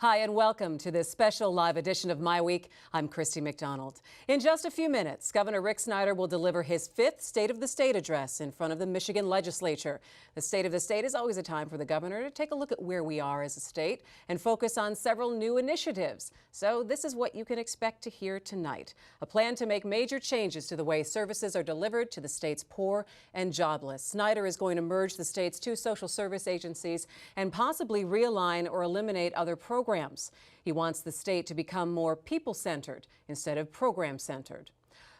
Hi, and welcome to this special live edition of My Week. I'm Christy McDonald. In just a few minutes, Governor Rick Snyder will deliver his 5th State of the State address in front of the Michigan legislature. The State of the State is always a time for the governor to take a look at where we are as a state and focus on several new initiatives. So this is what you can expect to hear tonight. A plan to make major changes to the way services are delivered to the state's poor and jobless. Snyder is going to merge the state's 2 social service agencies and possibly realign or eliminate other programs. He wants the state to become more people-centered instead of program-centered.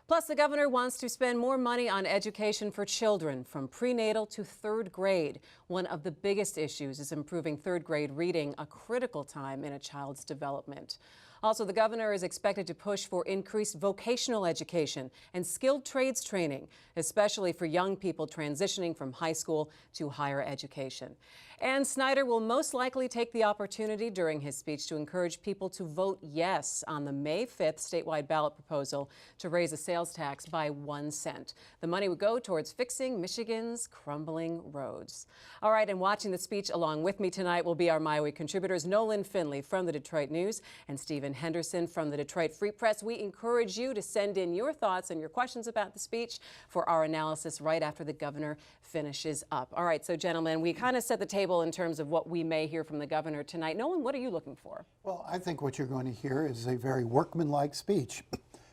Plus, the governor wants to spend more money on education for children from prenatal to 3rd grade. One of the biggest issues is improving 3rd grade reading, a critical time in a child's development. Also, the governor is expected to push for increased vocational education and skilled trades training, especially for young people transitioning from high school to higher education. And Snyder will most likely take the opportunity during his speech to encourage people to vote yes on the May 5th statewide ballot proposal to raise a sales tax by 1 cent. The money would go towards fixing Michigan's crumbling roads. All right, and watching the speech along with me tonight will be our My Week contributors Nolan Finley from the Detroit News and Stephen Henderson from the Detroit Free Press. We encourage you to send in your thoughts and your questions about the speech for our analysis right after the governor finishes up. All right, so gentlemen, we kind of set the table in terms of what we may hear from the governor tonight. Nolan, what are you looking for? Well, I think what you're going to hear is a very workmanlike speech.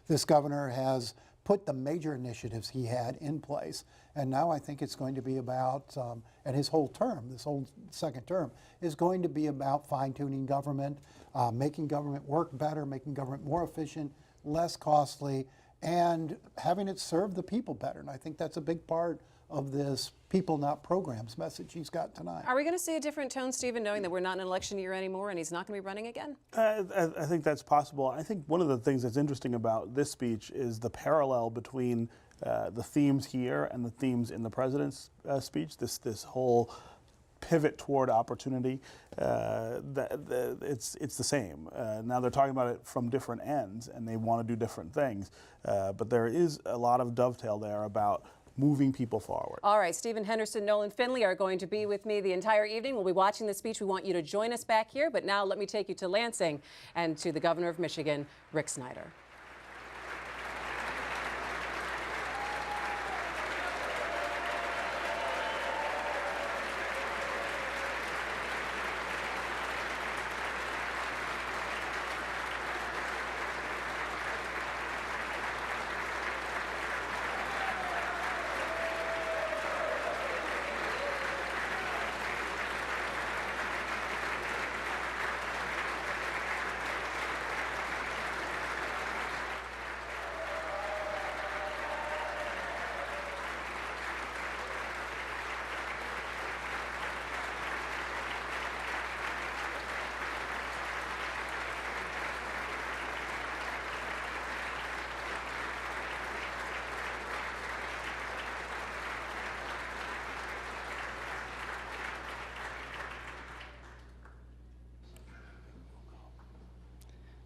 This governor has put the major initiatives he had in place, and now I think it's going to be about, and his whole term, this whole second term, is going to be about fine-tuning government, making government work better, making government more efficient, less costly, and having it serve the people better. And I think that's a big part of this people, not programs message he's got tonight. Are we going to see a different tone, Stephen, knowing that we're not in an election year anymore and he's not going to be running again? I think that's possible. I think one of the things that's interesting about this speech is the parallel between the themes here and the themes in the president's speech. This whole pivot toward opportunity, it's the same. Now they're talking about it from different ends and they want to do different things, but there is a lot of dovetail there about moving people forward. All right, Stephen Henderson, Nolan Finley are going to be with me the entire evening. We'll be watching the speech. We want you to join us back here, but now let me take you to Lansing and to the governor of Michigan, Rick Snyder.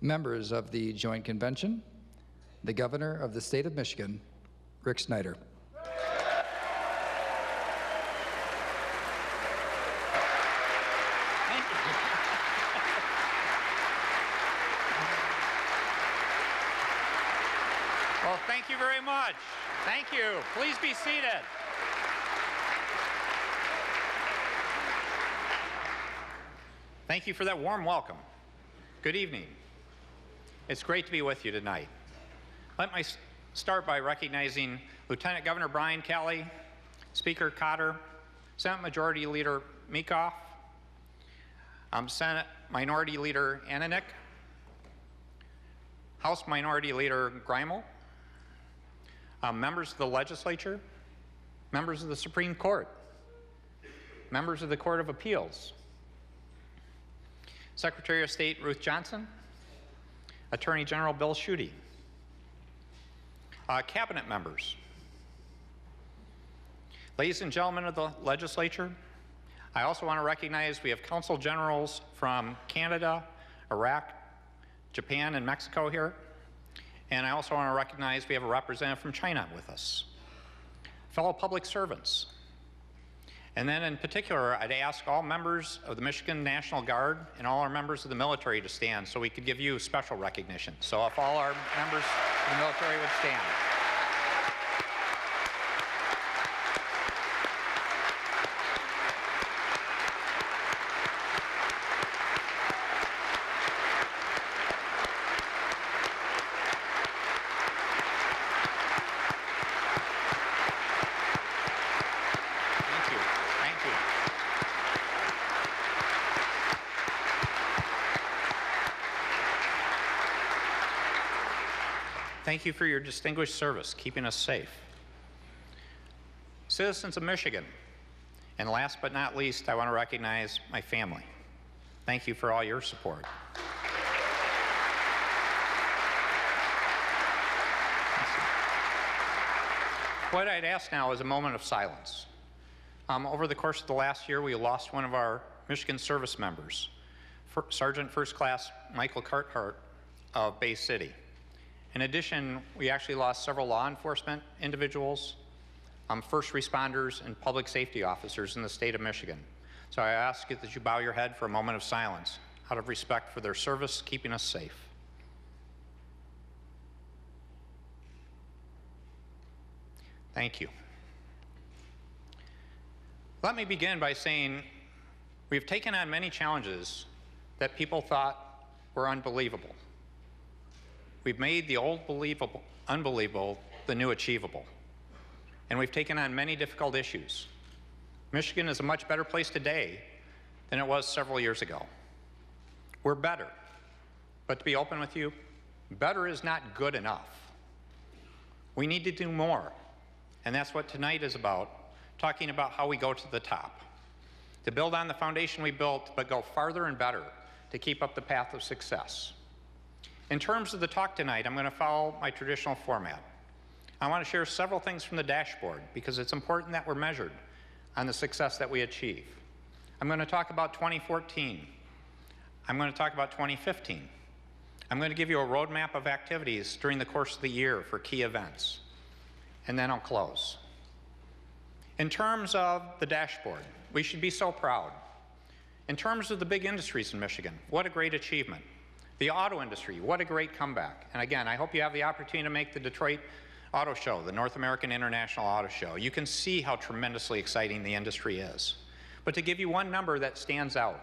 Members of the Joint Convention, the Governor of the State of Michigan, Rick Snyder. Thank you. Well, thank you very much. Thank you. Please be seated. Thank you for that warm welcome. Good evening. It's great to be with you tonight. Let me start by recognizing Lieutenant Governor Brian Kelly, Speaker Cotter, Senate Majority Leader Meekoff, Senate Minority Leader Ananik, House Minority Leader Greimel, members of the legislature, members of the Supreme Court, members of the Court of Appeals, Secretary of State Ruth Johnson, Attorney General Bill Schuette, cabinet members, ladies and gentlemen of the legislature. I also want to recognize we have consul generals from Canada, Iraq, Japan, and Mexico here. And I also want to recognize we have a representative from China with us. Fellow public servants, And then in particular, I'd ask all members of the Michigan National Guard and all our members of the military to stand so we could give you special recognition. So if all our members of the military would stand. Thank you for your distinguished service, keeping us safe. Citizens of Michigan, and last but not least, I want to recognize my family. Thank you for all your support. What I'd ask now is a moment of silence. Over the course of the last year, we lost one of our Michigan service members, Sergeant First Class Michael Carthart of Bay City. In addition, we actually lost several law enforcement individuals, first responders, and public safety officers in the state of Michigan. So I ask you that you bow your head for a moment of silence out of respect for their service keeping us safe. Thank you. Let me begin by saying we've taken on many challenges that people thought were unbelievable. We've made the old unbelievable the new achievable. And we've taken on many difficult issues. Michigan is a much better place today than it was several years ago. We're better. But to be open with you, better is not good enough. We need to do more. And that's what tonight is about, talking about how we go to the top. To build on the foundation we built, but go farther and better to keep up the path of success. In terms of the talk tonight, I'm going to follow my traditional format. I want to share several things from the dashboard because it's important that we're measured on the success that we achieve. I'm going to talk about 2014. I'm going to talk about 2015. I'm going to give you a roadmap of activities during the course of the year for key events. And then I'll close. In terms of the dashboard, we should be so proud. In terms of the big industries in Michigan, what a great achievement. The auto industry, what a great comeback. And again, I hope you have the opportunity to make the Detroit Auto Show, the North American International Auto Show. You can see how tremendously exciting the industry is. But to give you one number that stands out,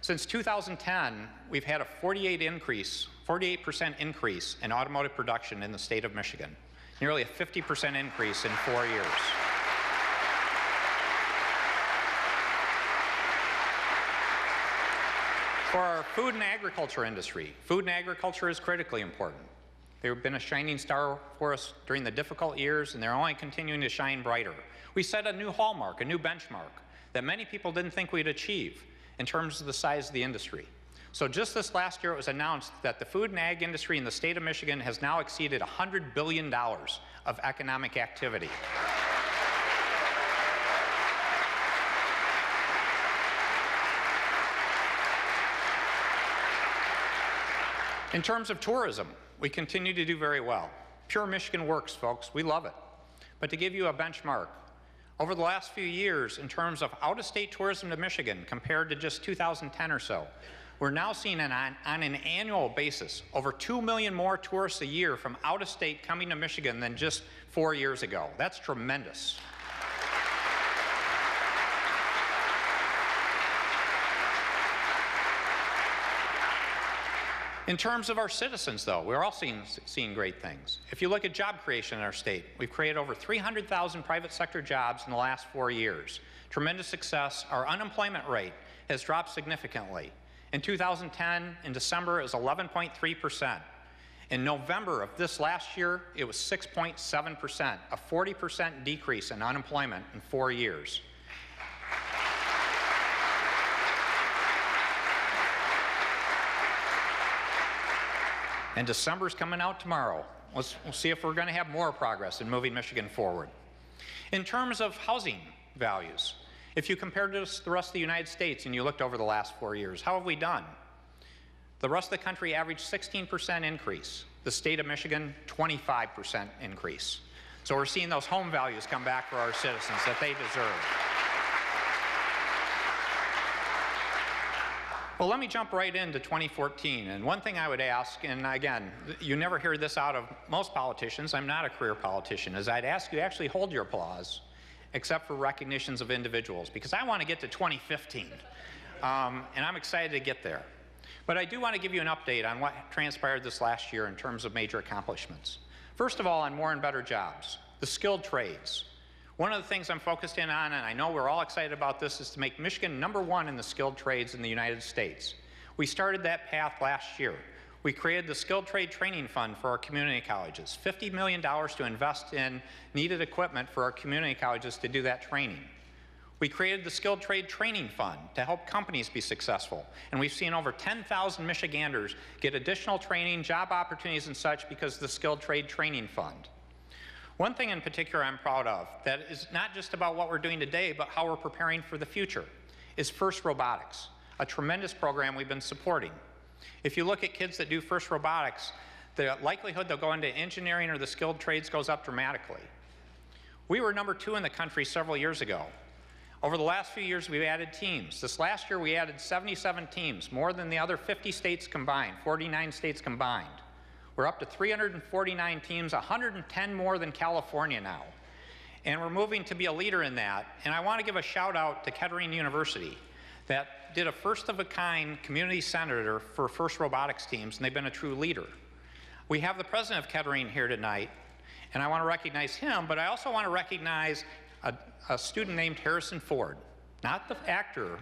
since 2010, we've had a 48% increase in automotive production in the state of Michigan, nearly a 50% increase in 4 years. For our food and agriculture industry, food and agriculture is critically important. They've been a shining star for us during the difficult years, and they're only continuing to shine brighter. We set a new hallmark, a new benchmark, that many people didn't think we'd achieve in terms of the size of the industry. So just this last year, it was announced that the food and ag industry in the state of Michigan has now exceeded $100 billion of economic activity. In terms of tourism, we continue to do very well. Pure Michigan works, folks. We love it. But to give you a benchmark, over the last few years, in terms of out-of-state tourism to Michigan compared to just 2010 or so, we're now seeing on an annual basis over 2 million more tourists a year from out-of-state coming to Michigan than just 4 years ago. That's tremendous. In terms of our citizens, though, we're all seeing great things. If you look at job creation in our state, we've created over 300,000 private sector jobs in the last 4 years. Tremendous success. Our unemployment rate has dropped significantly. In 2010, in December, it was 11.3%. In November of this last year, it was 6.7%, a 40% decrease in unemployment in 4 years. And December's coming out tomorrow. We'll see if we're going to have more progress in moving Michigan forward. In terms of housing values, if you compared to the rest of the United States and you looked over the last 4 years, how have we done? The rest of the country averaged 16% increase. The state of Michigan, 25% increase. So we're seeing those home values come back for our citizens that they deserve. Well, let me jump right into 2014. And one thing I would ask, and again, you never hear this out of most politicians, I'm not a career politician, is I'd ask you actually hold your applause, except for recognitions of individuals, because I want to get to 2015. And I'm excited to get there. But I do want to give you an update on what transpired this last year in terms of major accomplishments. First of all, on more and better jobs, the skilled trades. One of the things I'm focused in on, and I know we're all excited about this, is to make Michigan #1 in the skilled trades in the United States. We started that path last year. We created the Skilled Trade Training Fund for our community colleges, $50 million to invest in needed equipment for our community colleges to do that training. We created the Skilled Trade Training Fund to help companies be successful, and we've seen over 10,000 Michiganders get additional training, job opportunities and such because of the Skilled Trade Training Fund. One thing in particular I'm proud of that is not just about what we're doing today, but how we're preparing for the future, is FIRST Robotics, a tremendous program we've been supporting. If you look at kids that do FIRST Robotics, the likelihood they'll go into engineering or the skilled trades goes up dramatically. We were #2 in the country several years ago. Over the last few years, we've added teams. This last year, we added 77 teams, more than the other 50 states combined, 49 states combined. We're up to 349 teams, 110 more than California now. And we're moving to be a leader in that. And I want to give a shout out to Kettering University that did a first-of-a-kind community center for FIRST Robotics teams, and they've been a true leader. We have the president of Kettering here tonight, and I want to recognize him, but I also want to recognize a student named Harrison Ford, not the actor,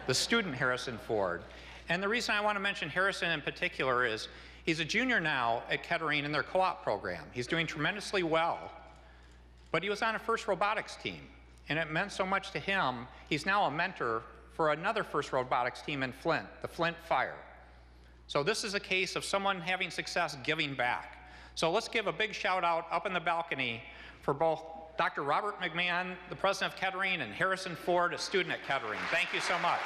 the student Harrison Ford. And the reason I want to mention Harrison in particular is he's a junior now at Kettering in their co-op program. He's doing tremendously well, but he was on a FIRST Robotics team, and it meant so much to him. He's now a mentor for another FIRST Robotics team in Flint, the Flint Fire. So this is a case of someone having success giving back. So let's give a big shout out up in the balcony for both Dr. Robert McMahon, the president of Kettering, and Harrison Ford, a student at Kettering. Thank you so much.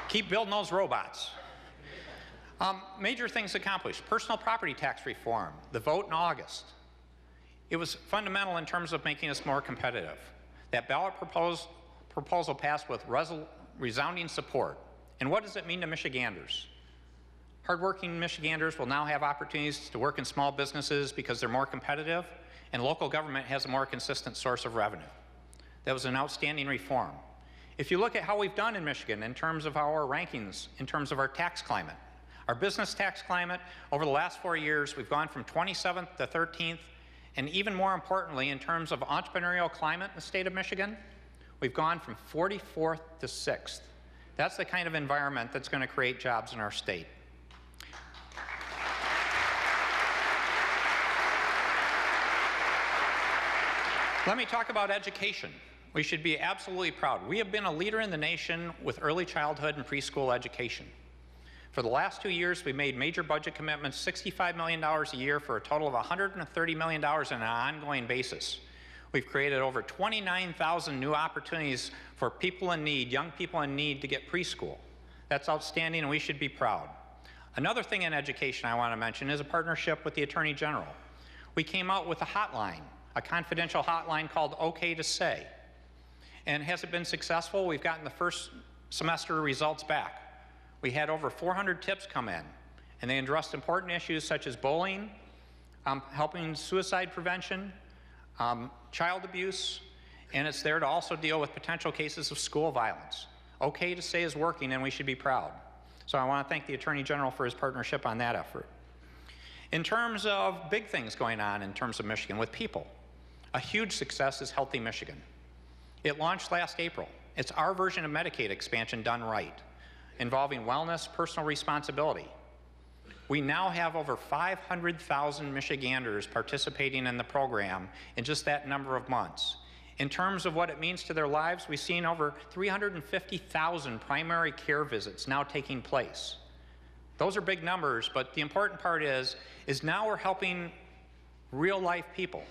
Keep building those robots. Major things accomplished. Personal property tax reform, the vote in August. It was fundamental in terms of making us more competitive. That ballot proposal passed with resounding support. And what does it mean to Michiganders? Hardworking Michiganders will now have opportunities to work in small businesses because they're more competitive, and local government has a more consistent source of revenue. That was an outstanding reform. If you look at how we've done in Michigan in terms of our rankings, in terms of our tax climate, our business tax climate, over the last 4 years, we've gone from 27th to 13th, and even more importantly, in terms of entrepreneurial climate in the state of Michigan, we've gone from 44th to 6th. That's the kind of environment that's going to create jobs in our state. Let me talk about education. We should be absolutely proud. We have been a leader in the nation with early childhood and preschool education. For the last 2 years, we made major budget commitments, $65 million a year for a total of $130 million on an ongoing basis. We've created over 29,000 new opportunities for people in need, young people in need, to get preschool. That's outstanding, and we should be proud. Another thing in education I want to mention is a partnership with the Attorney General. We came out with a hotline, a confidential hotline called OK to Say. And has it been successful? We've gotten the first semester results back. We had over 400 tips come in, and they addressed important issues such as bullying, helping suicide prevention, child abuse, and it's there to also deal with potential cases of school violence. OK to Say is working, and we should be proud. So I want to thank the Attorney General for his partnership on that effort. In terms of big things going on in terms of Michigan with people, a huge success is Healthy Michigan. It launched last April. It's our version of Medicaid expansion done right, involving wellness, personal responsibility. We now have over 500,000 Michiganders participating in the program in just that number of months. In terms of what it means to their lives, we've seen over 350,000 primary care visits now taking place. Those are big numbers, but the important part is now we're helping real-life people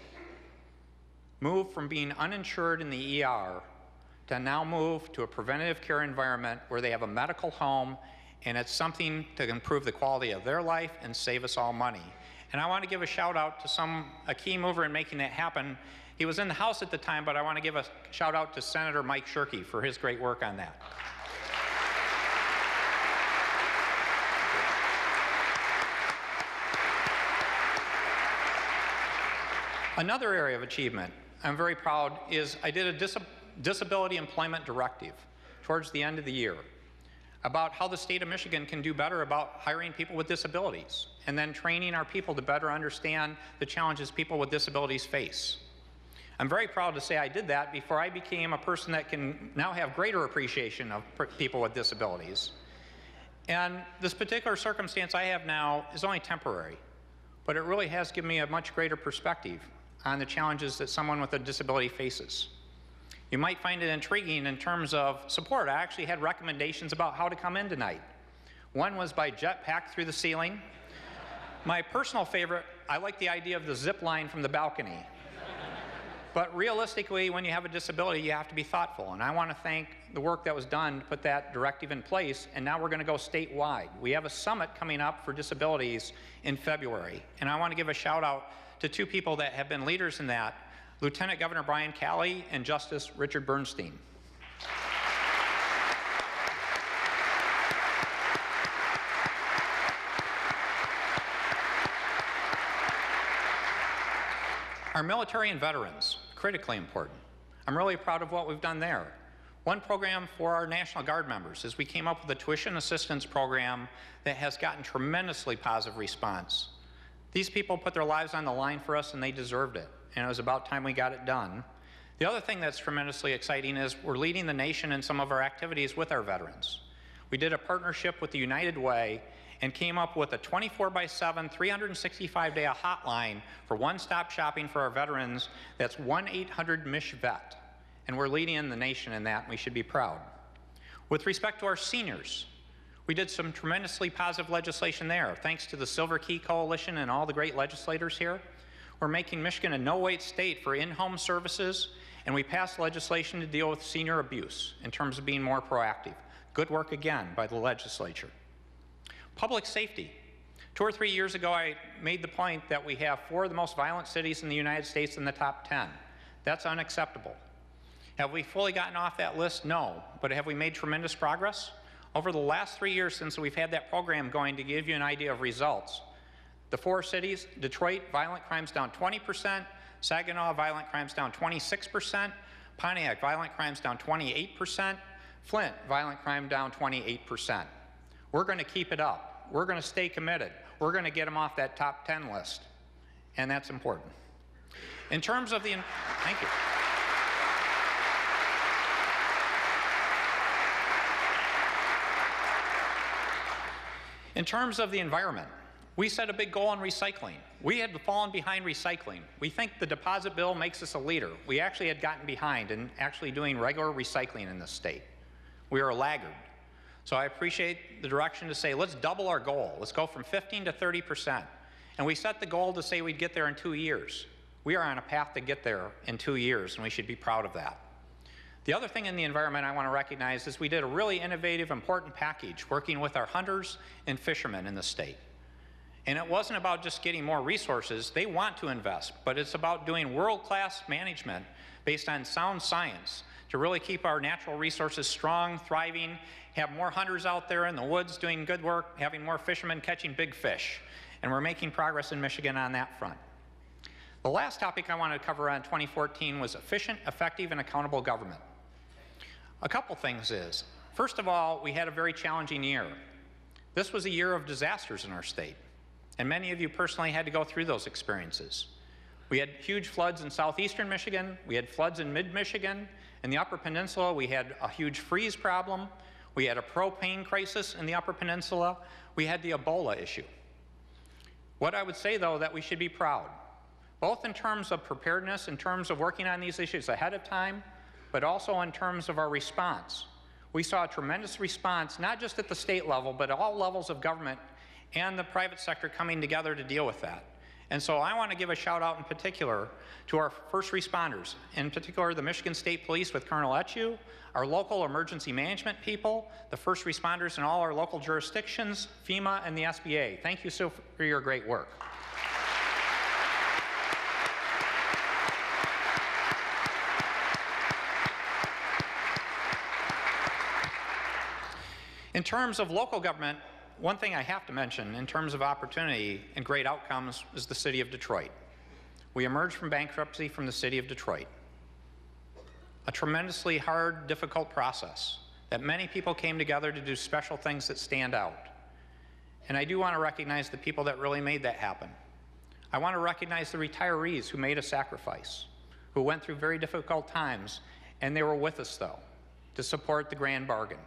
move from being uninsured in the ER to now move to a preventative care environment where they have a medical home and it's something to improve the quality of their life and save us all money. And I want to give a shout out to a key mover in making that happen. He was in the House at the time, but I want to give a shout out to Senator Mike Shirkey for his great work on that. Another area of achievement I'm very proud is I did a disability employment directive towards the end of the year about how the state of Michigan can do better about hiring people with disabilities and then training our people to better understand the challenges people with disabilities face. I'm very proud to say I did that before I became a person that can now have greater appreciation of people with disabilities. And this particular circumstance I have now is only temporary, but it really has given me a much greater perspective on the challenges that someone with a disability faces. You might find it intriguing in terms of support. I actually had recommendations about how to come in tonight. One was by jetpack through the ceiling. My personal favorite, I like the idea of the zip line from the balcony. But realistically, when you have a disability, you have to be thoughtful. And I want to thank the work that was done to put that directive in place. And now we're going to go statewide. We have a summit coming up for disabilities in February. And I want to give a shout out to two people that have been leaders in that, Lieutenant Governor Brian Calley and Justice Richard Bernstein. Our military and veterans, critically important. I'm really proud of what we've done there. One program for our National Guard members is we came up with a tuition assistance program that has gotten tremendously positive response. These people put their lives on the line for us and they deserved it. And it was about time we got it done. The other thing that's tremendously exciting is we're leading the nation in some of our activities with our veterans. We did a partnership with the United Way and came up with a 24/7, 365-day hotline for one-stop shopping for our veterans. That's 1-800-MISH-VET. And we're leading in the nation in that, and we should be proud. With respect to our seniors, we did some tremendously positive legislation there. Thanks to the Silver Key Coalition and all the great legislators here. We're making Michigan a no-wait state for in-home services, and we passed legislation to deal with senior abuse in terms of being more proactive. Good work again by the legislature. Public safety. 2 or 3 years ago, I made the point that we have 4 of the most violent cities in the United States in the top 10. That's unacceptable. Have we fully gotten off that list? No. But have we made tremendous progress? Over the last 3 years since we've had that program going, to give you an idea of results, the 4 cities, Detroit, violent crimes down 20%, Saginaw, violent crimes down 26%, Pontiac, violent crimes down 28%, Flint, violent crime down 28%. We're going to keep it up. We're going to stay committed. We're going to get them off that top 10 list, and that's important. In terms of the, thank you. In terms of the environment, we set a big goal on recycling. We had fallen behind recycling. We think the deposit bill makes us a leader. We actually had gotten behind in actually doing regular recycling in this state. We are a laggard. So I appreciate the direction to say, let's double our goal. Let's go from 15 to 30%. And we set the goal to say we'd get there in 2 years. We are on a path to get there in 2 years, and we should be proud of that. The other thing in the environment I want to recognize is we did a really innovative, important package working with our hunters and fishermen in the state. And it wasn't about just getting more resources. They want to invest, but it's about doing world-class management based on sound science to really keep our natural resources strong, thriving, have more hunters out there in the woods doing good work, having more fishermen catching big fish. And we're making progress in Michigan on that front. The last topic I wanted to cover on 2014 was efficient, effective, and accountable government. A couple things is, first of all, we had a very challenging year. This was a year of disasters in our state. And many of you personally had to go through those experiences. We had huge floods in southeastern Michigan. We had floods in mid-Michigan. In the Upper Peninsula, we had a huge freeze problem. We had a propane crisis in the Upper Peninsula. We had the Ebola issue. What I would say, though, that we should be proud, both in terms of preparedness, in terms of working on these issues ahead of time, but also in terms of our response. We saw a tremendous response, not just at the state level, but at all levels of government and the private sector coming together to deal with that. And so I want to give a shout out in particular to our first responders, in particular the Michigan State Police with Colonel Etchew, our local emergency management people, the first responders in all our local jurisdictions, FEMA, and the SBA. Thank you so for your great work. In terms of local government, one thing I have to mention in terms of opportunity and great outcomes is the city of Detroit. We emerged from bankruptcy from the city of Detroit. A tremendously hard, difficult process that many people came together to do special things that stand out. And I do want to recognize the people that really made that happen. I want to recognize the retirees who made a sacrifice, who went through very difficult times, and they were with us though, to support the grand bargain.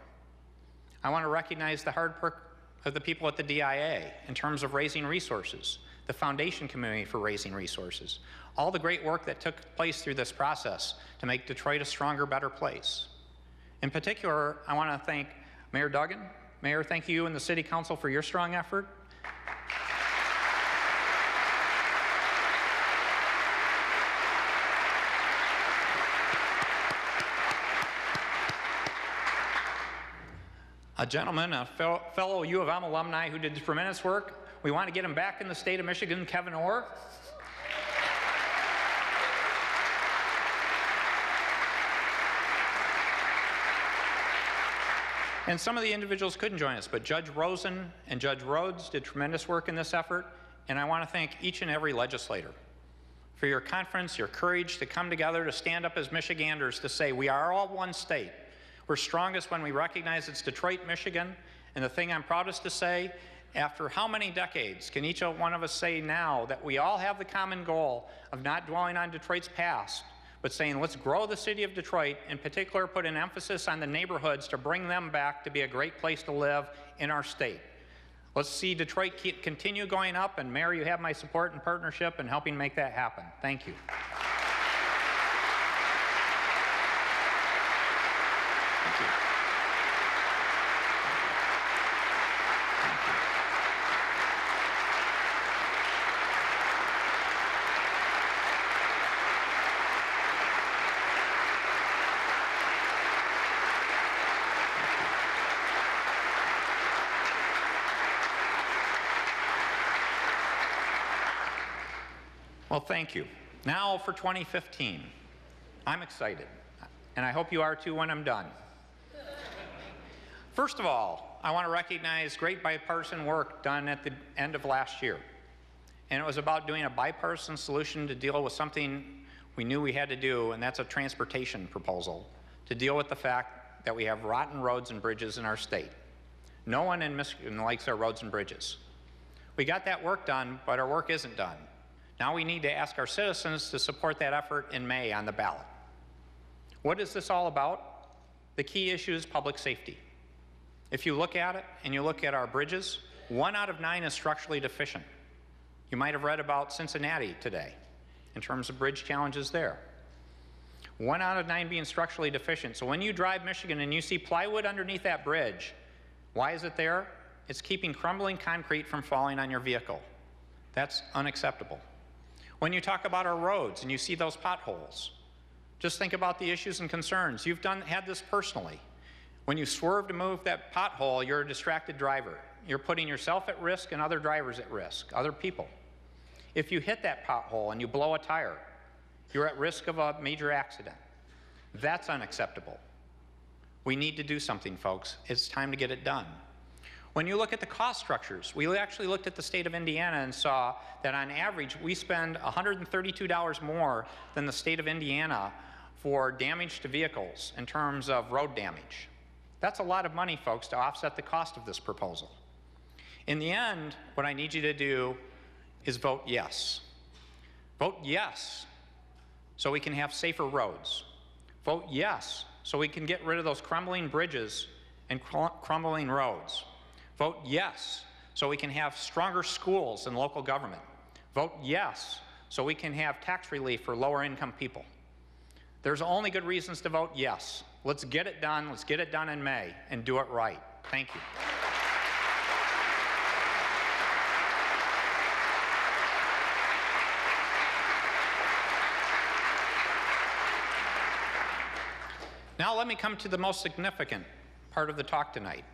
I want to recognize the hard work of the people at the DIA in terms of raising resources, the foundation community for raising resources, all the great work that took place through this process to make Detroit a stronger, better place. In particular, I want to thank Mayor Duggan. Mayor, thank you and the City Council for your strong effort. A gentleman, a fellow U of M alumni who did tremendous work. We want to get him back in the state of Michigan, Kevin Orr. And some of the individuals couldn't join us, but Judge Rosen and Judge Rhodes did tremendous work in this effort, and I want to thank each and every legislator for your confidence, your courage to come together to stand up as Michiganders to say we are all one state. We're strongest when we recognize it's Detroit, Michigan, and the thing I'm proudest to say, after how many decades can each one of us say now that we all have the common goal of not dwelling on Detroit's past, but saying let's grow the city of Detroit, in particular put an emphasis on the neighborhoods to bring them back to be a great place to live in our state. Let's see Detroit continue going up, and Mayor, you have my support and partnership in helping make that happen. Thank you. Well, thank you. Now for 2015. I'm excited, and I hope you are too when I'm done. First of all, I want to recognize great bipartisan work done at the end of last year. And it was about doing a bipartisan solution to deal with something we knew we had to do, and that's a transportation proposal to deal with the fact that we have rotten roads and bridges in our state. No one in Michigan likes our roads and bridges. We got that work done, but our work isn't done. Now we need to ask our citizens to support that effort in May on the ballot. What is this all about? The key issue is public safety. If you look at it and you look at our bridges, 1 out of 9 is structurally deficient. You might have read about Cincinnati today in terms of bridge challenges there. 1 out of 9 being structurally deficient. So when you drive Michigan and you see plywood underneath that bridge, why is it there? It's keeping crumbling concrete from falling on your vehicle. That's unacceptable. When you talk about our roads and you see those potholes, just think about the issues and concerns. You've had this personally. When you swerve to move that pothole, you're a distracted driver. You're putting yourself at risk and other drivers at risk, other people. If you hit that pothole and you blow a tire, you're at risk of a major accident. That's unacceptable. We need to do something, folks. It's time to get it done. When you look at the cost structures, we actually looked at the state of Indiana and saw that on average, we spend $132 more than the state of Indiana for damage to vehicles in terms of road damage. That's a lot of money, folks, to offset the cost of this proposal. In the end, what I need you to do is vote yes. Vote yes so we can have safer roads. Vote yes so we can get rid of those crumbling bridges and crumbling roads. Vote yes so we can have stronger schools and local government. Vote yes so we can have tax relief for lower income people. There's only good reasons to vote yes. Let's get it done. Let's get it done in May and do it right. Thank you. Now let me come to the most significant part of the talk tonight.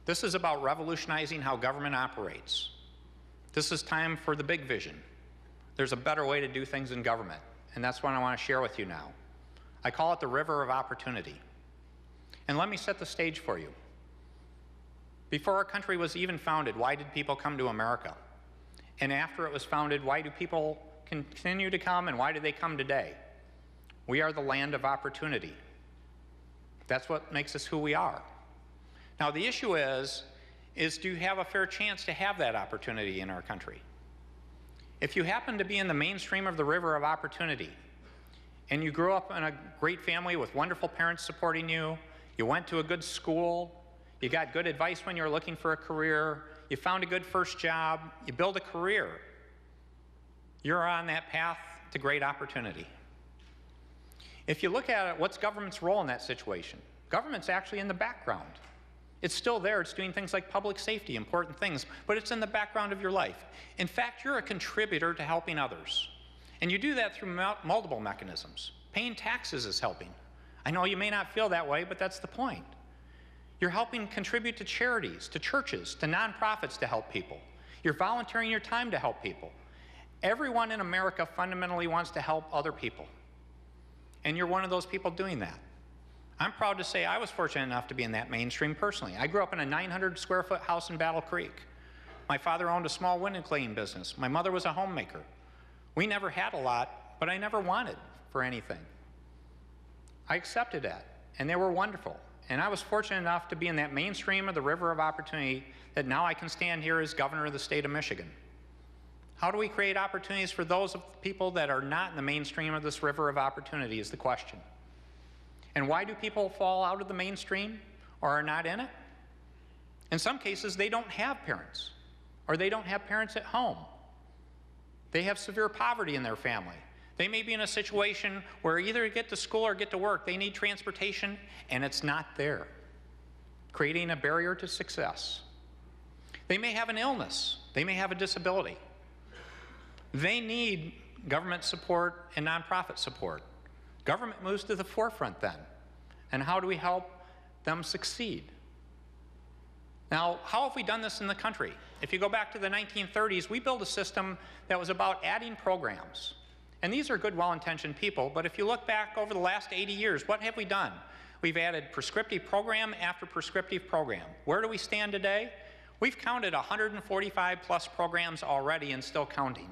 This is about revolutionizing how government operates. This is time for the big vision. There's a better way to do things in government, and that's what I want to share with you now. I call it the river of opportunity. And let me set the stage for you. Before our country was even founded, why did people come to America? And after it was founded, why do people continue to come, and why do they come today? We are the land of opportunity. That's what makes us who we are. Now the issue is do you have a fair chance to have that opportunity in our country? If you happen to be in the mainstream of the river of opportunity, and you grew up in a great family with wonderful parents supporting you, you went to a good school, you got good advice when you were looking for a career, you found a good first job, you build a career, you're on that path to great opportunity. If you look at it, what's government's role in that situation? Government's actually in the background. It's still there, it's doing things like public safety, important things, but it's in the background of your life. In fact, you're a contributor to helping others. And you do that through multiple mechanisms. Paying taxes is helping. I know you may not feel that way, but that's the point. You're helping contribute to charities, to churches, to nonprofits to help people. You're volunteering your time to help people. Everyone in America fundamentally wants to help other people. And you're one of those people doing that. I'm proud to say I was fortunate enough to be in that mainstream personally. I grew up in a 900-square-foot house in Battle Creek. My father owned a small window cleaning business. My mother was a homemaker. We never had a lot, but I never wanted for anything. I accepted that, and they were wonderful. And I was fortunate enough to be in that mainstream of the river of opportunity that now I can stand here as governor of the state of Michigan. How do we create opportunities for those people that are not in the mainstream of this river of opportunity is the question. And why do people fall out of the mainstream or are not in it? In some cases, they don't have parents, or they don't have parents at home. They have severe poverty in their family. They may be in a situation where either get to school or get to work, they need transportation, and it's not there, creating a barrier to success. They may have an illness. They may have a disability. They need government support and nonprofit support. Government moves to the forefront then. And how do we help them succeed? Now, how have we done this in the country? If you go back to the 1930s, we built a system that was about adding programs. And these are good, well-intentioned people, but if you look back over the last 80 years, what have we done? We've added prescriptive program after prescriptive program. Where do we stand today? We've counted 145 plus programs already and still counting.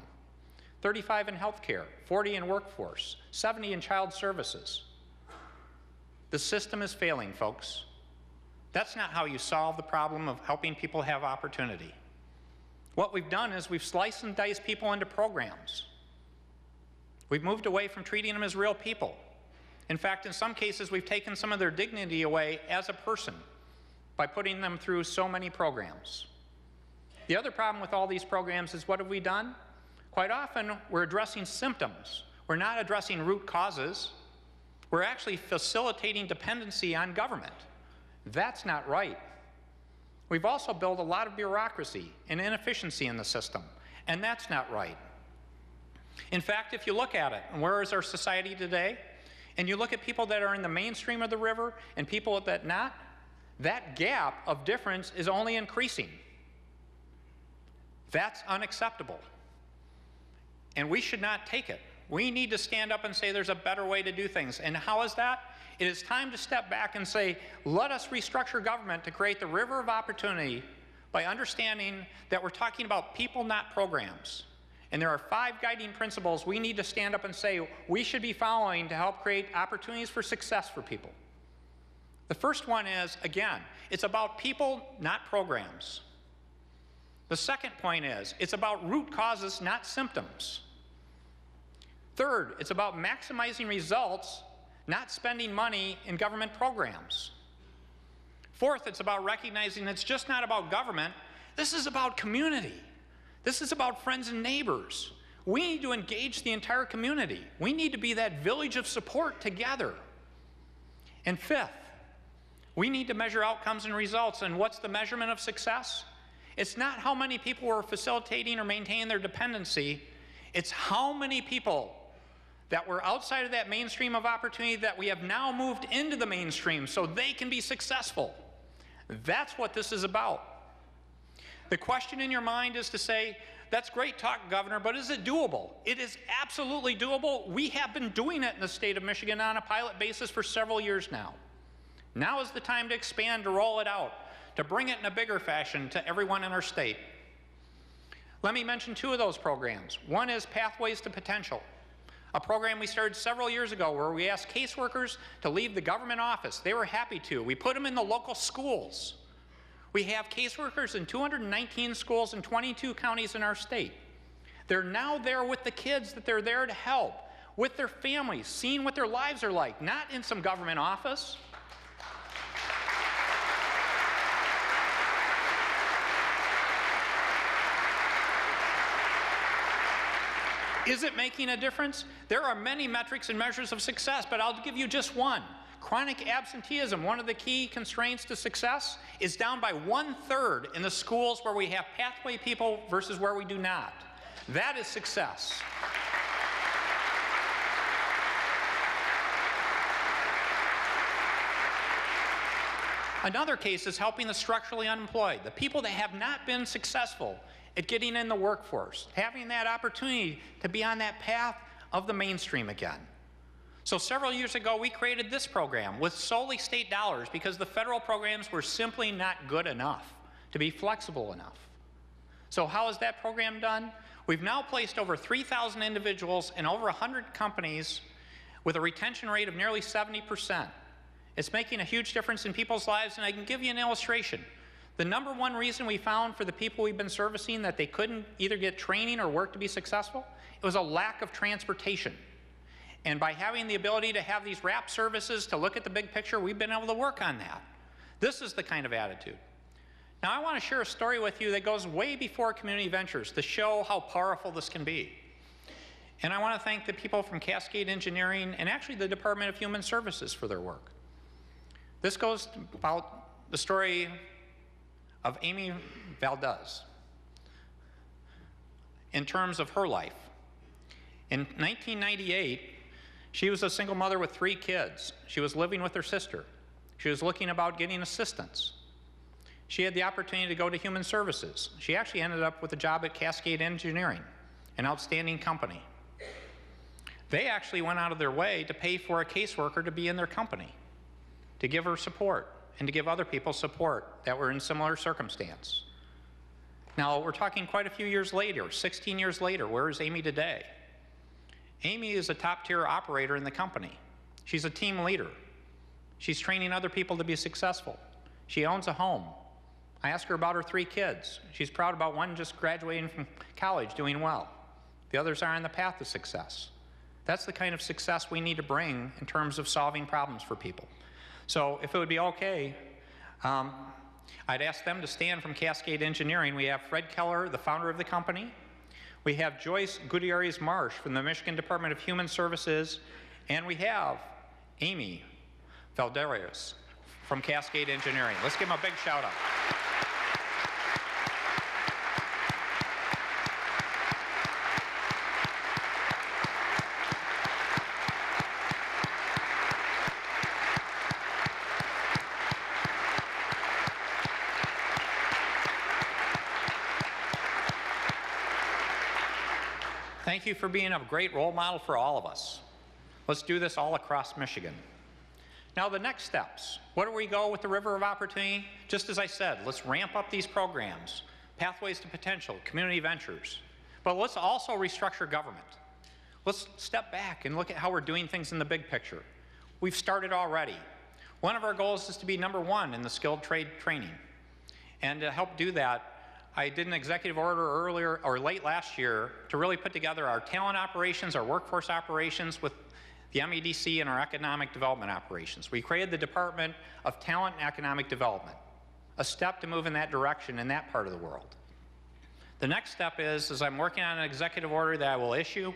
35 in healthcare, 40 in workforce, 70 in child services. The system is failing, folks. That's not how you solve the problem of helping people have opportunity. What we've done is we've sliced and diced people into programs. We've moved away from treating them as real people. In fact, in some cases, we've taken some of their dignity away as a person by putting them through so many programs. The other problem with all these programs is what have we done? Quite often, we're addressing symptoms. We're not addressing root causes. We're actually facilitating dependency on government. That's not right. We've also built a lot of bureaucracy and inefficiency in the system, and that's not right. In fact, if you look at it, and where is our society today, and you look at people that are in the mainstream of the river and people that not, that gap of difference is only increasing. That's unacceptable. And we should not take it. We need to stand up and say there's a better way to do things. And how is that? It is time to step back and say, let us restructure government to create the river of opportunity by understanding that we're talking about people, not programs. And there are 5 guiding principles we need to stand up and say we should be following to help create opportunities for success for people. The first one is, again, it's about people, not programs. The second point is, it's about root causes, not symptoms. Third, it's about maximizing results, not spending money in government programs. Fourth, it's about recognizing it's just not about government. This is about community. This is about friends and neighbors. We need to engage the entire community. We need to be that village of support together. And fifth, we need to measure outcomes and results. And what's the measurement of success? It's not how many people we're facilitating or maintaining their dependency. It's how many people that were outside of that mainstream of opportunity that we have now moved into the mainstream so they can be successful. That's what this is about. The question in your mind is to say, that's great talk, Governor, but is it doable? It is absolutely doable. We have been doing it in the state of Michigan on a pilot basis for several years now. Now is the time to expand, to roll it out, to bring it in a bigger fashion to everyone in our state. Let me mention two of those programs. One is Pathways to Potential, a program we started several years ago where we asked caseworkers to leave the government office. They were happy to. We put them in the local schools. We have caseworkers in 219 schools in 22 counties in our state. They're now there with the kids that they're there to help, with their families, seeing what their lives are like, not in some government office. Is it making a difference? There are many metrics and measures of success, but I'll give you just one. Chronic absenteeism, one of the key constraints to success, is down by 1/3 in the schools where we have pathway people versus where we do not. That is success. Another case is helping the structurally unemployed, the people that have not been successful at getting in the workforce, having that opportunity to be on that path of the mainstream again. So several years ago, we created this program with solely state dollars because the federal programs were simply not good enough to be flexible enough. So how is that program done? We've now placed over 3,000 individuals in over 100 companies with a retention rate of nearly 70%. It's making a huge difference in people's lives, and I can give you an illustration. The number one reason we found for the people we've been servicing that they couldn't either get training or work to be successful, it was a lack of transportation. And by having the ability to have these wrap services to look at the big picture, we've been able to work on that. This is the kind of attitude. Now, I want to share a story with you that goes way before community ventures to show how powerful this can be. And I want to thank the people from Cascade Engineering and actually the Department of Human Services for their work. This goes about the story of Amy Valdez in terms of her life. In 1998, she was a single mother with 3 kids. She was living with her sister. She was looking about getting assistance. She had the opportunity to go to Human Services. She actually ended up with a job at Cascade Engineering, an outstanding company. They actually went out of their way to pay for a caseworker to be in their company, to give her support and to give other people support that were in similar circumstance. Now, we're talking quite a few years later, 16 years later. Where is Amy today? Amy is a top-tier operator in the company. She's a team leader. She's training other people to be successful. She owns a home. I asked her about her 3 kids. She's proud about one just graduating from college, doing well. The others are on the path to success. That's the kind of success we need to bring in terms of solving problems for people. So if it would be okay, I'd ask them to stand from Cascade Engineering. We have Fred Keller, the founder of the company. We have Joyce Gutierrez Marsh from the Michigan Department of Human Services, and we have Amy Valdez from Cascade Engineering. Let's give them a big shout out. Thank you for being a great role model for all of us. Let's do this all across Michigan. Now, the next steps. Where do we go with the River of Opportunity? Just as I said, let's ramp up these programs, Pathways to Potential, community ventures. But let's also restructure government. Let's step back and look at how we're doing things in the big picture. We've started already. One of our goals is to be #1 in the skilled trade training. And to help do that, I did an executive order earlier or late last year to really put together our talent operations, our workforce operations with the MEDC and our economic development operations. We created the Department of Talent and Economic Development, a step to move in that direction in that part of the world. The next step is I'm working on an executive order that I will issue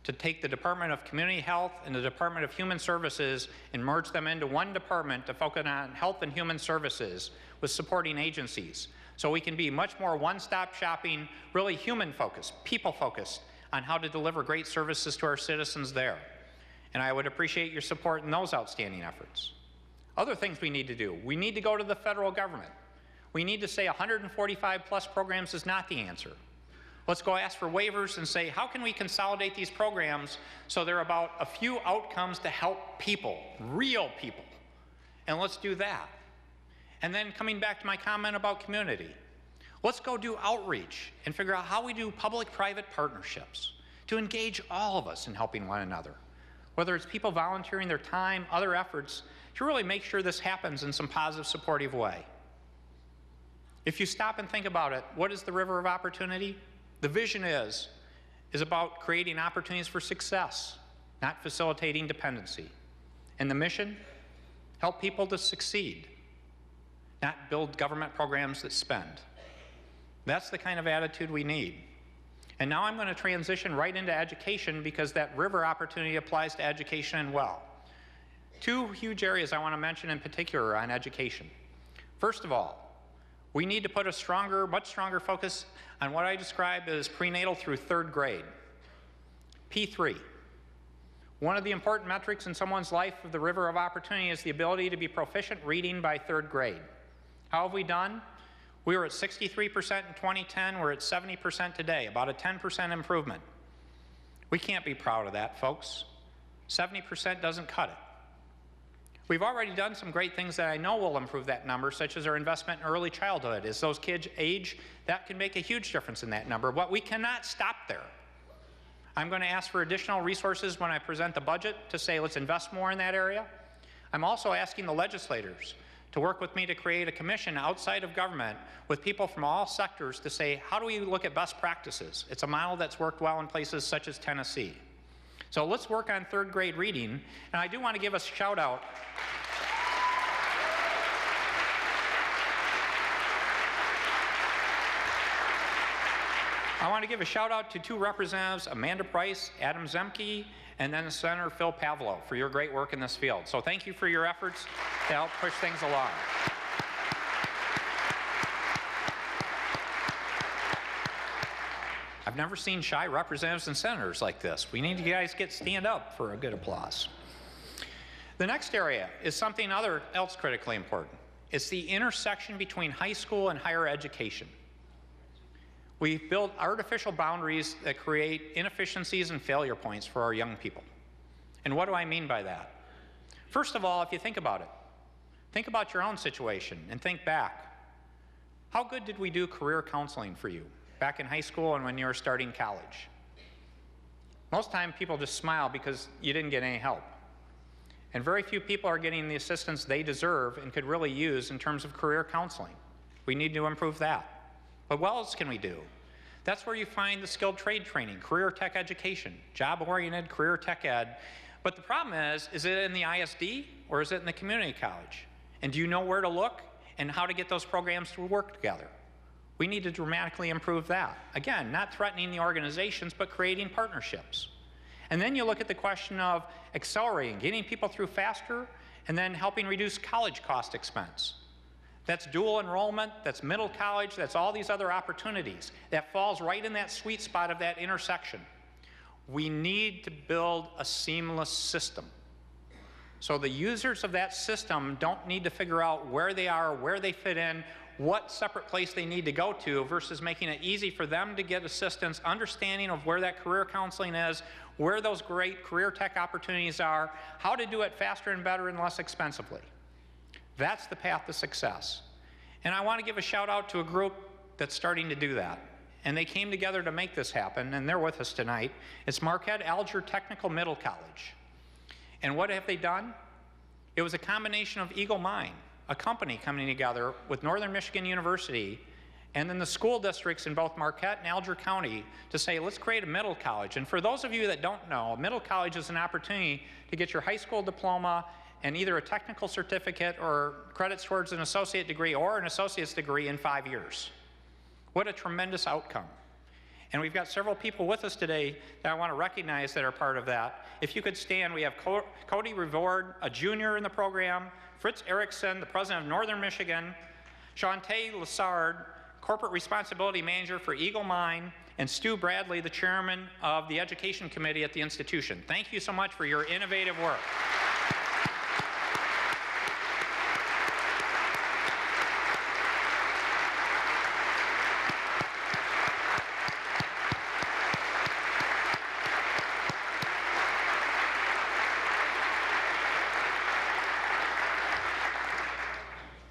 to take the Department of Community Health and the Department of Human Services and merge them into one department to focus on health and human services with supporting agencies. So we can be much more one-stop shopping, really human-focused, people-focused on how to deliver great services to our citizens there. And I would appreciate your support in those outstanding efforts. Other things we need to do. We need to go to the federal government. We need to say 145 plus programs is not the answer. Let's go ask for waivers and say, how can we consolidate these programs so they're about a few outcomes to help people, real people? And let's do that. And then coming back to my comment about community, let's go do outreach and figure out how we do public-private partnerships to engage all of us in helping one another, whether it's people volunteering their time, other efforts, to really make sure this happens in some positive, supportive way. If you stop and think about it, what is the river of opportunity? The vision is about creating opportunities for success, not facilitating dependency. And the mission? Help people to succeed, not build government programs that spend. That's the kind of attitude we need. And now I'm going to transition right into education because that river opportunity applies to education as well. Two huge areas I want to mention in particular on education. First of all, we need to put a stronger, much stronger focus on what I describe as prenatal through 3rd grade. P3. One of the important metrics in someone's life of the river of opportunity is the ability to be proficient reading by 3rd grade. How have we done? We were at 63% in 2010, we're at 70% today, about a 10% improvement. We can't be proud of that, folks. 70% doesn't cut it. We've already done some great things that I know will improve that number, such as our investment in early childhood. As those kids age, that can make a huge difference in that number, but we cannot stop there. I'm going to ask for additional resources when I present the budget to say let's invest more in that area. I'm also asking the legislators to work with me to create a commission outside of government with people from all sectors to say, how do we look at best practices? It's a model that's worked well in places such as Tennessee. So let's work on 3rd grade reading, and I do want to give a shout out. I want to give a shout out to 2 representatives, Amanda Price, Adam Zemke, and then Senator Phil Pavlo for your great work in this field. So thank you for your efforts to help push things along. I've never seen shy representatives and senators like this. We need you guys to stand up for a good applause. The next area is something else critically important. It's the intersection between high school and higher education. We've built artificial boundaries that create inefficiencies and failure points for our young people. And what do I mean by that? First of all, if you think about it, think about your own situation and think back. How good did we do career counseling for you back in high school and when you were starting college? Most time people just smile because you didn't get any help. And very few people are getting the assistance they deserve and could really use in terms of career counseling. We need to improve that. But what else can we do? That's where you find the skilled trade training, career tech education, job-oriented career tech ed. But the problem is it in the ISD or is it in the community college? And do you know where to look and how to get those programs to work together? We need to dramatically improve that. Again, not threatening the organizations, but creating partnerships. And then you look at the question of accelerating, getting people through faster, and then helping reduce college cost expense. That's dual enrollment, that's middle college, that's all these other opportunities. That falls right in that sweet spot of that intersection. We need to build a seamless system. So the users of that system don't need to figure out where they are, where they fit in, what separate place they need to go to versus making it easy for them to get assistance, understanding of where that career counseling is, where those great career tech opportunities are, how to do it faster and better and less expensively. That's the path to success. And I want to give a shout out to a group that's starting to do that. And they came together to make this happen, and they're with us tonight. It's Marquette Alger Technical Middle College. And what have they done? It was a combination of Eagle Mine, a company coming together with Northern Michigan University, and then the school districts in both Marquette and Alger County to say, let's create a middle college. And for those of you that don't know, a middle college is an opportunity to get your high school diploma and either a technical certificate or credits towards an associate degree or an associate's degree in 5 years. What a tremendous outcome. And we've got several people with us today that I want to recognize that are part of that. If you could stand, we have Cody Revord, a junior in the program, Fritz Erickson, the president of Northern Michigan, Shantae Lassard, corporate responsibility manager for Eagle Mine, and Stu Bradley, the chairman of the Education Committee at the institution. Thank you so much for your innovative work.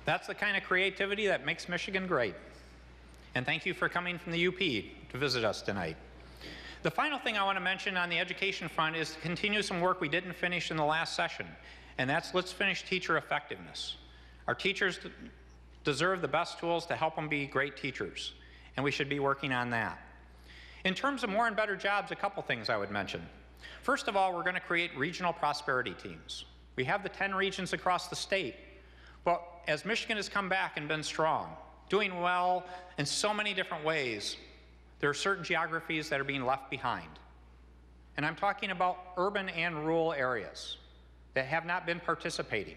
That's the kind of creativity that makes Michigan great. And thank you for coming from the UP to visit us tonight. The final thing I want to mention on the education front is to continue some work we didn't finish in the last session, and that's let's finish teacher effectiveness. Our teachers deserve the best tools to help them be great teachers, and we should be working on that. In terms of more and better jobs, a couple things I would mention. First of all, we're going to create regional prosperity teams. We have the 10 regions across the state. But as Michigan has come back and been strong, doing well in so many different ways, there are certain geographies that are being left behind. And I'm talking about urban and rural areas that have not been participating.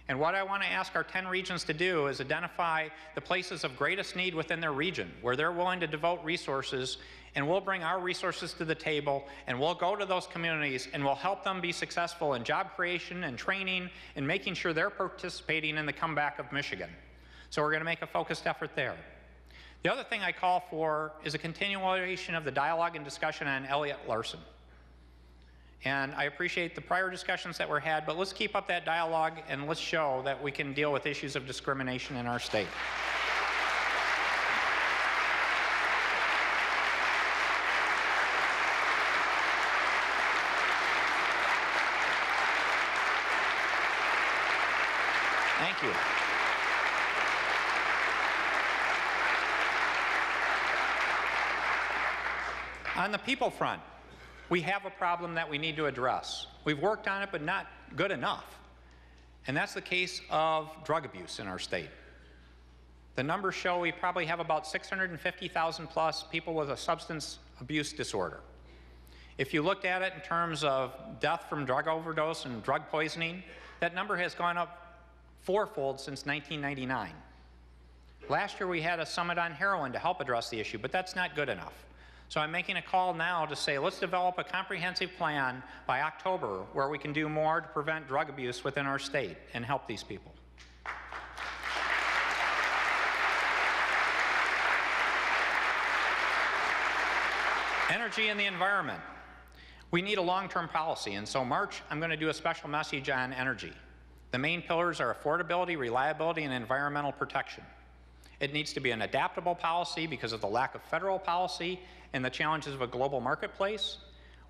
And what I want to ask our 10 regions to do is identify the places of greatest need within their region where they're willing to devote resources, and we'll bring our resources to the table, and we'll go to those communities and we'll help them be successful in job creation and training and making sure they're participating in the comeback of Michigan. So we're going to make a focused effort there. The other thing I call for is a continuation of the dialogue and discussion on Elliott Larson. And I appreciate the prior discussions that were had, but let's keep up that dialogue and let's show that we can deal with issues of discrimination in our state. Thank you. On the people front, we have a problem that we need to address. We've worked on it, but not good enough. And that's the case of drug abuse in our state. The numbers show we probably have about 650,000 plus people with a substance abuse disorder. If you looked at it in terms of death from drug overdose and drug poisoning, that number has gone up fourfold since 1999. Last year we had a summit on heroin to help address the issue, but that's not good enough. So I'm making a call now to say let's develop a comprehensive plan by October where we can do more to prevent drug abuse within our state and help these people. Energy and the environment. We need a long-term policy, and so March I'm going to do a special message on energy. The main pillars are affordability, reliability, and environmental protection. It needs to be an adaptable policy because of the lack of federal policy and the challenges of a global marketplace.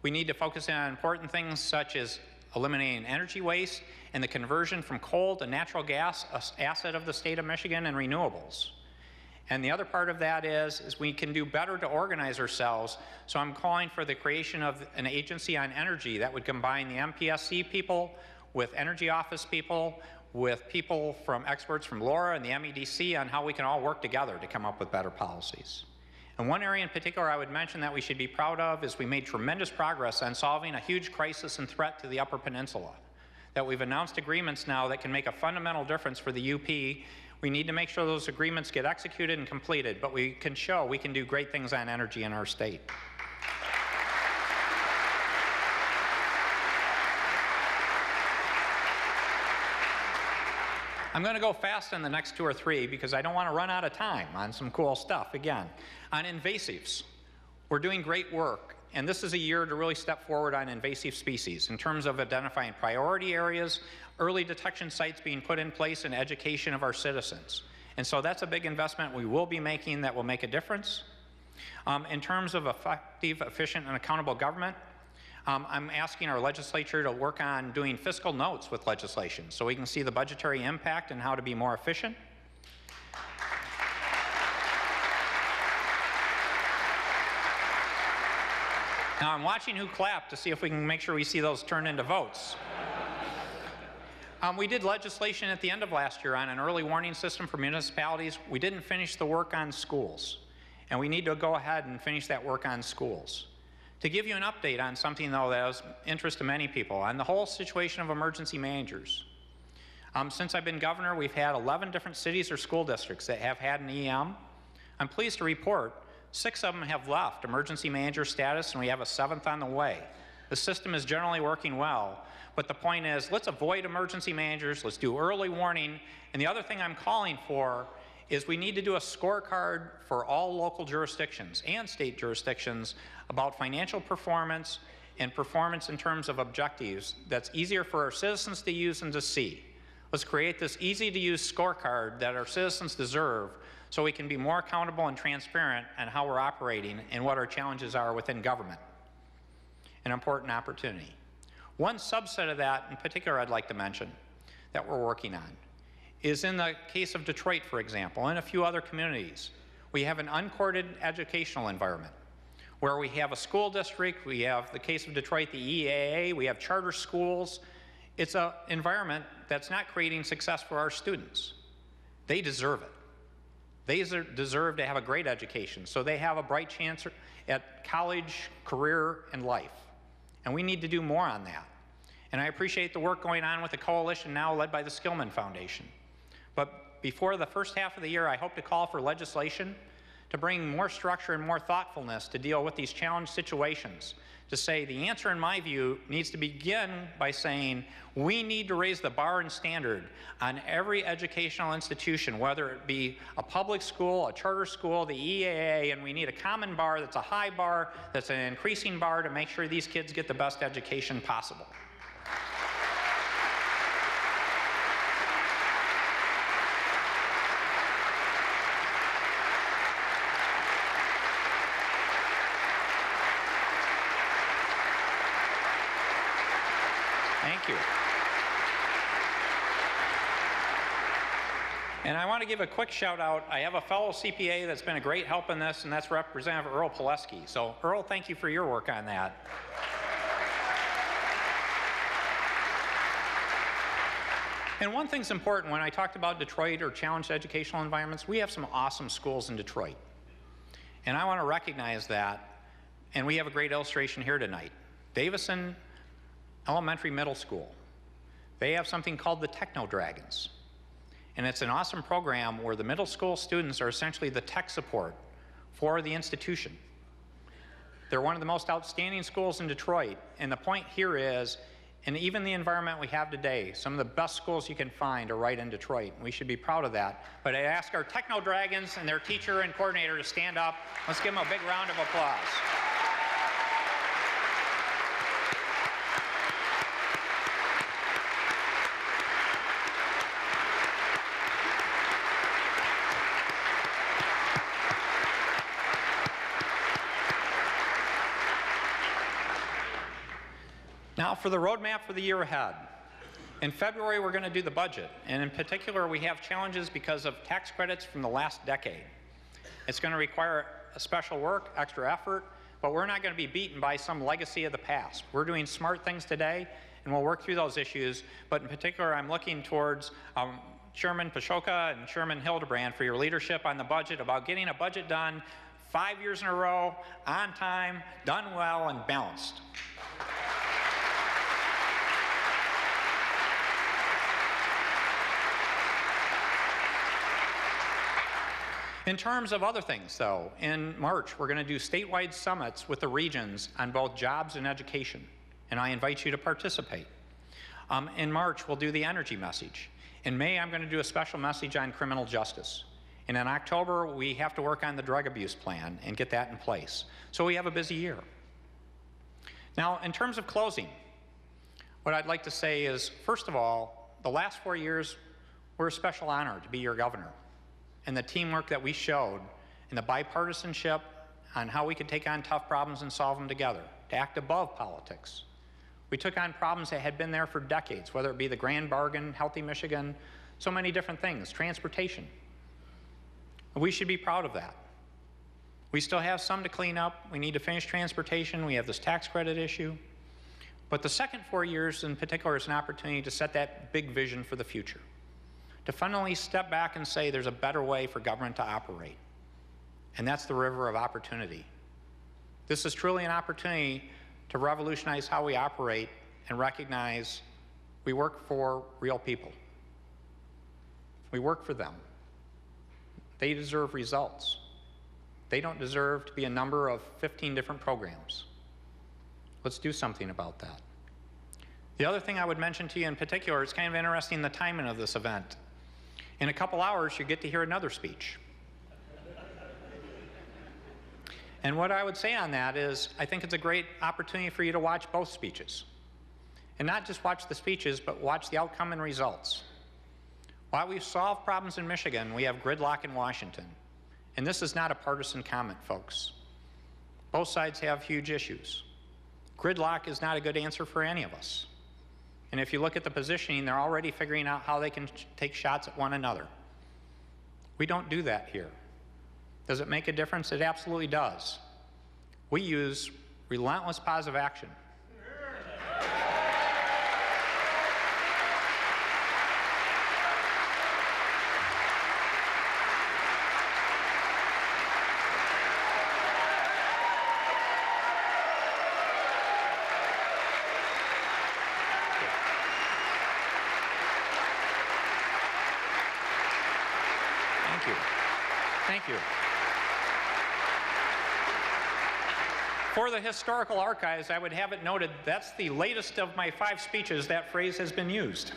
We need to focus on important things such as eliminating energy waste and the conversion from coal to natural gas, an asset of the state of Michigan, and renewables. And the other part of that is we can do better to organize ourselves. So I'm calling for the creation of an agency on energy that would combine the MPSC people with energy office people, with people from experts from LoRa and the MEDC on how we can all work together to come up with better policies. And one area in particular I would mention that we should be proud of is we made tremendous progress on solving a huge crisis and threat to the Upper Peninsula. That we've announced agreements now that can make a fundamental difference for the UP. We need to make sure those agreements get executed and completed, but we can show we can do great things on energy in our state. I'm going to go fast on the next 2 or 3 because I don't want to run out of time on some cool stuff. Again, on invasives, we're doing great work, and this is a year to really step forward on invasive species in terms of identifying priority areas, early detection sites being put in place, and education of our citizens. And so that's a big investment we will be making that will make a difference. In terms of effective, efficient, and accountable government, I'm asking our legislature to work on doing fiscal notes with legislation so we can see the budgetary impact and how to be more efficient. Now I'm watching who clapped to see if we can make sure we see those turn into votes. We did legislation at the end of last year on an early warning system for municipalities. We didn't finish the work on schools, and we need to go ahead and finish that work on schools. To give you an update on something, though, that was of interest to many people, on the whole situation of emergency managers. Since I've been governor, we've had 11 different cities or school districts that have had an EM. I'm pleased to report 6 of them have left emergency manager status, and we have a 7th on the way. The system is generally working well, but the point is, let's avoid emergency managers, let's do early warning, and the other thing I'm calling for is we need to do a scorecard for all local jurisdictions and state jurisdictions about financial performance and performance in terms of objectives that's easier for our citizens to use and to see. Let's create this easy-to-use scorecard that our citizens deserve so we can be more accountable and transparent on how we're operating and what our challenges are within government. An important opportunity. One subset of that in particular I'd like to mention that we're working on is in the case of Detroit, for example, and a few other communities. We have an uncorded educational environment where we have a school district, we have the case of Detroit, the EAA, we have charter schools. It's an environment that's not creating success for our students. They deserve it. They deserve to have a great education, so they have a bright chance at college, career, and life. And we need to do more on that. And I appreciate the work going on with the coalition now led by the Skillman Foundation. But before the first half of the year, I hope to call for legislation to bring more structure and more thoughtfulness to deal with these challenge situations. To say the answer, in my view, needs to begin by saying we need to raise the bar and standard on every educational institution, whether it be a public school, a charter school, the EAA, and we need a common bar that's a high bar, that's an increasing bar to make sure these kids get the best education possible. Thank you. And I want to give a quick shout out. I have a fellow CPA that's been a great help in this, and that's Representative Earl Pileski. So Earl, thank you for your work on that. And one thing's important when I talked about Detroit or challenged educational environments, we have some awesome schools in Detroit. And I want to recognize that, and we have a great illustration here tonight. Davison Elementary Middle School. They have something called the Techno Dragons. And it's an awesome program where the middle school students are essentially the tech support for the institution. They're one of the most outstanding schools in Detroit. And the point here is, in even the environment we have today, some of the best schools you can find are right in Detroit. We should be proud of that. But I ask our Techno Dragons and their teacher and coordinator to stand up. Let's give them a big round of applause. Now for the roadmap for the year ahead. In February, we're going to do the budget, and in particular, we have challenges because of tax credits from the last decade. It's going to require a special work, extra effort, but we're not going to be beaten by some legacy of the past. We're doing smart things today, and we'll work through those issues, but in particular, I'm looking towards Chairman Pashoka and Chairman Hildebrand for your leadership on the budget, about getting a budget done 5 years in a row, on time, done well, and balanced. In terms of other things, though, in March, we're going to do statewide summits with the regions on both jobs and education, and I invite you to participate. In March, we'll do the energy message. In May, I'm going to do a special message on criminal justice. And in October, we have to work on the drug abuse plan and get that in place. So we have a busy year. Now, in terms of closing, what I'd like to say is, first of all, the last 4 years were a special honor to be your governor. And the teamwork that we showed, and the bipartisanship on how we could take on tough problems and solve them together, to act above politics. We took on problems that had been there for decades, whether it be the Grand Bargain, Healthy Michigan, so many different things, transportation. We should be proud of that. We still have some to clean up. We need to finish transportation. We have this tax credit issue. But the second 4 years in particular is an opportunity to set that big vision for the future, to finally step back and say there's a better way for government to operate. And that's the river of opportunity. This is truly an opportunity to revolutionize how we operate and recognize we work for real people. We work for them. They deserve results. They don't deserve to be a number of 15 different programs. Let's do something about that. The other thing I would mention to you in particular, it's kind of interesting the timing of this event. In a couple hours, you get to hear another speech. And what I would say on that is, I think it's a great opportunity for you to watch both speeches. And not just watch the speeches, but watch the outcome and results. While we've solved problems in Michigan, we have gridlock in Washington. And this is not a partisan comment, folks. Both sides have huge issues. Gridlock is not a good answer for any of us. And if you look at the positioning, they're already figuring out how they can take shots at one another. We don't do that here. Does it make a difference? It absolutely does. We use relentless positive action. Thank you. For the historical archives, I would have it noted that's the latest of my 5 speeches that phrase has been used.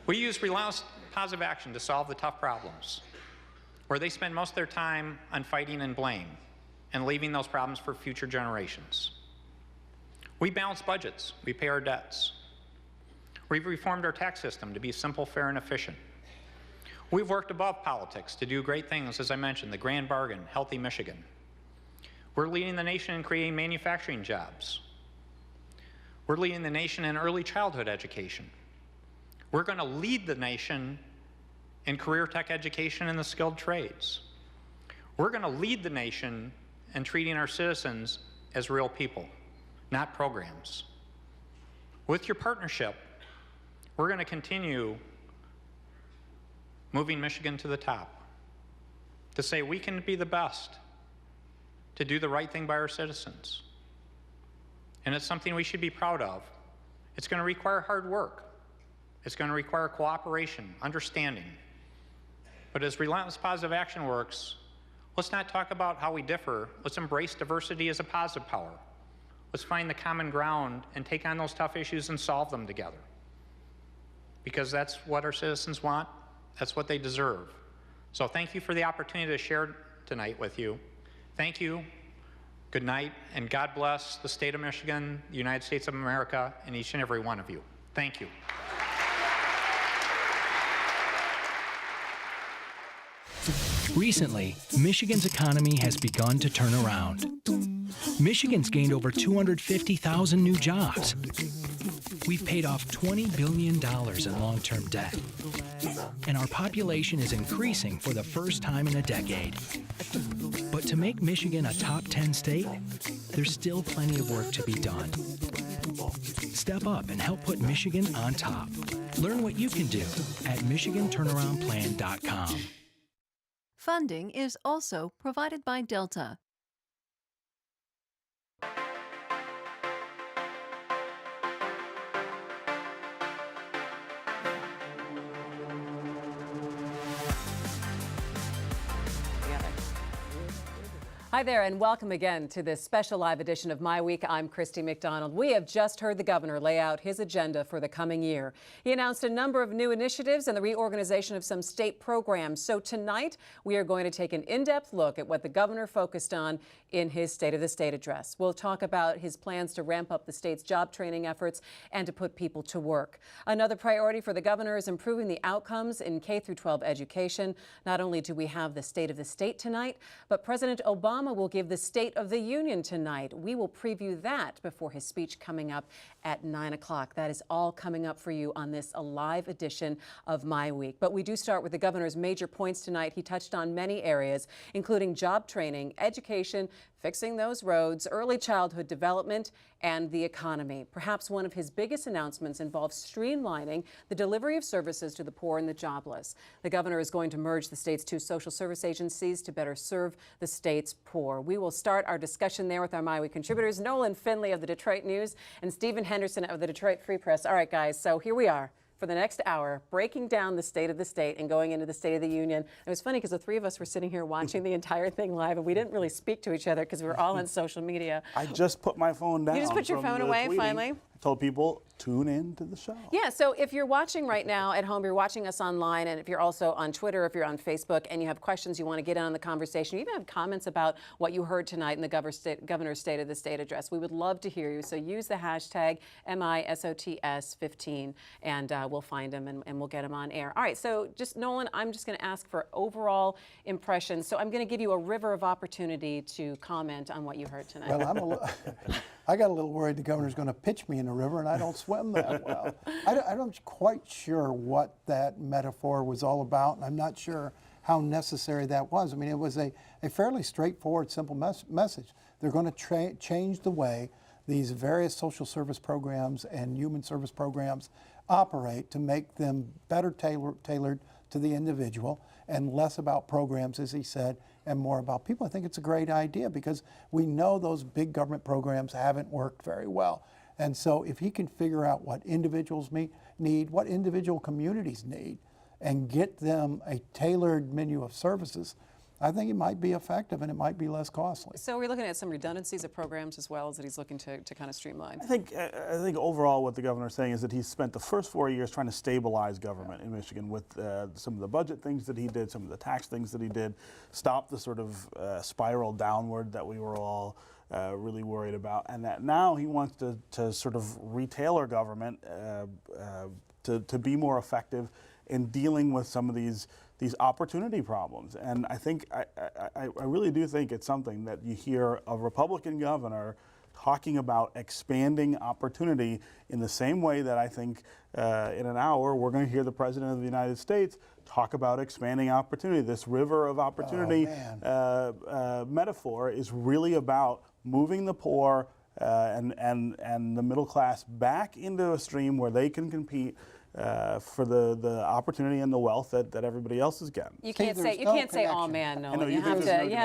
We use relentless positive action to solve the tough problems, where they spend most of their time on fighting and blame and leaving those problems for future generations. We balance budgets. We pay our debts. We've reformed our tax system to be simple, fair, and efficient. We've worked above politics to do great things, as I mentioned, the grand bargain, healthy Michigan. We're leading the nation in creating manufacturing jobs. We're leading the nation in early childhood education. We're going to lead the nation in career tech education and the skilled trades. We're going to lead the nation in treating our citizens as real people, not programs. With your partnership, we're going to continue moving Michigan to the top, to say we can be the best, to do the right thing by our citizens. And it's something we should be proud of. It's going to require hard work. It's going to require cooperation, understanding. But as relentless positive action works, let's not talk about how we differ. Let's embrace diversity as a positive power. Let's find the common ground and take on those tough issues and solve them together. Because that's what our citizens want. That's what they deserve. So thank you for the opportunity to share tonight with you. Thank you, good night, and God bless the state of Michigan, the United States of America, and each and every one of you. Thank you. Recently, Michigan's economy has begun to turn around. Michigan's gained over 250,000 new jobs. We've paid off $20 billion in long-term debt. And our population is increasing for the first time in a decade. But to make Michigan a top 10 state, there's still plenty of work to be done. Step up and help put Michigan on top. Learn what you can do at MichiganTurnaroundPlan.com. Funding is also provided by Delta. Hi there, and welcome again to this special live edition of My Week. I'm Christy McDonald. We have just heard the governor lay out his agenda for the coming year. He announced a number of new initiatives and the reorganization of some state programs. So tonight, we are going to take an in-depth look at what the governor focused on in his State of the State address. We'll talk about his plans to ramp up the state's job training efforts and to put people to work. Another priority for the governor is improving the outcomes in K-12 education. Not only do we have the State of the State tonight, but President Obama will give the State of the Union tonight. We will preview that before his speech coming up at 9 o'clock. That is all coming up for you on this live edition of My Week. But we do start with the governor's major points tonight. He touched on many areas, including job training, education, fixing those roads, early childhood development, and the economy. Perhaps one of his biggest announcements involves streamlining the delivery of services to the poor and the jobless. The governor is going to merge the state's 2 social service agencies to better serve the state's poor. We will start our discussion there with our My Week contributors, Nolan Finley of the Detroit News and Stephen Henderson of the Detroit Free Press. All right, guys, so here we are. for the next hour, breaking down the state of the state and going into the State of the Union. It was funny because the three of us were sitting here watching the entire thing live, and we didn't really speak to each other because we were all on social media. I just put my phone down. You just put your from phone the away tweeting. finally? I told people, tune in to the show. Yeah, so if you're watching right now at home, you're watching us online, and if you're also on Twitter, if you're on Facebook, and you have questions, you want to get in on the conversation, you even have comments about what you heard tonight in the Governor's State of the State address, we would love to hear you. So use the hashtag MISOTS15, and we'll find them and we'll get them on air. All right, so just Nolan, I'm just going to ask for overall impressions. So I'm going to give you a river of opportunity to comment on what you heard tonight. Well, I got a little worried the governor's going to pitch me in the river, and I don't swim that well. I'm quite sure what that metaphor was all about, and I'm not sure how necessary that was. I mean, it was a fairly straightforward, simple message. They're going to change the way these various social service programs and human service programs operate to make them better tailored to the individual and less about programs, as he said, and more about people. I think it's a great idea because we know those big government programs haven't worked very well. And so if he can figure out what individuals need, what individual communities need, and get them a tailored menu of services, I think it might be effective and it might be less costly. So we're looking at some redundancies of programs as well as that he's looking to kind of streamline. I think overall what the governor's saying is that he's spent the first 4 years trying to stabilize government in Michigan with some of the budget things that he did, some of the tax things that he did, stop the sort of spiral downward that we were all really worried about, and that now he wants to sort of retailor government to be more effective in dealing with some of these opportunity problems. And I think, I really do think it's something that you hear a Republican governor talking about expanding opportunity in the same way that I think in an hour we're going to hear the President of the United States talk about expanding opportunity. This river of opportunity metaphor is really about moving the poor and the middle class back into a stream where they can compete for the opportunity and the wealth that everybody else is getting. You can't say all man, Nolan. You have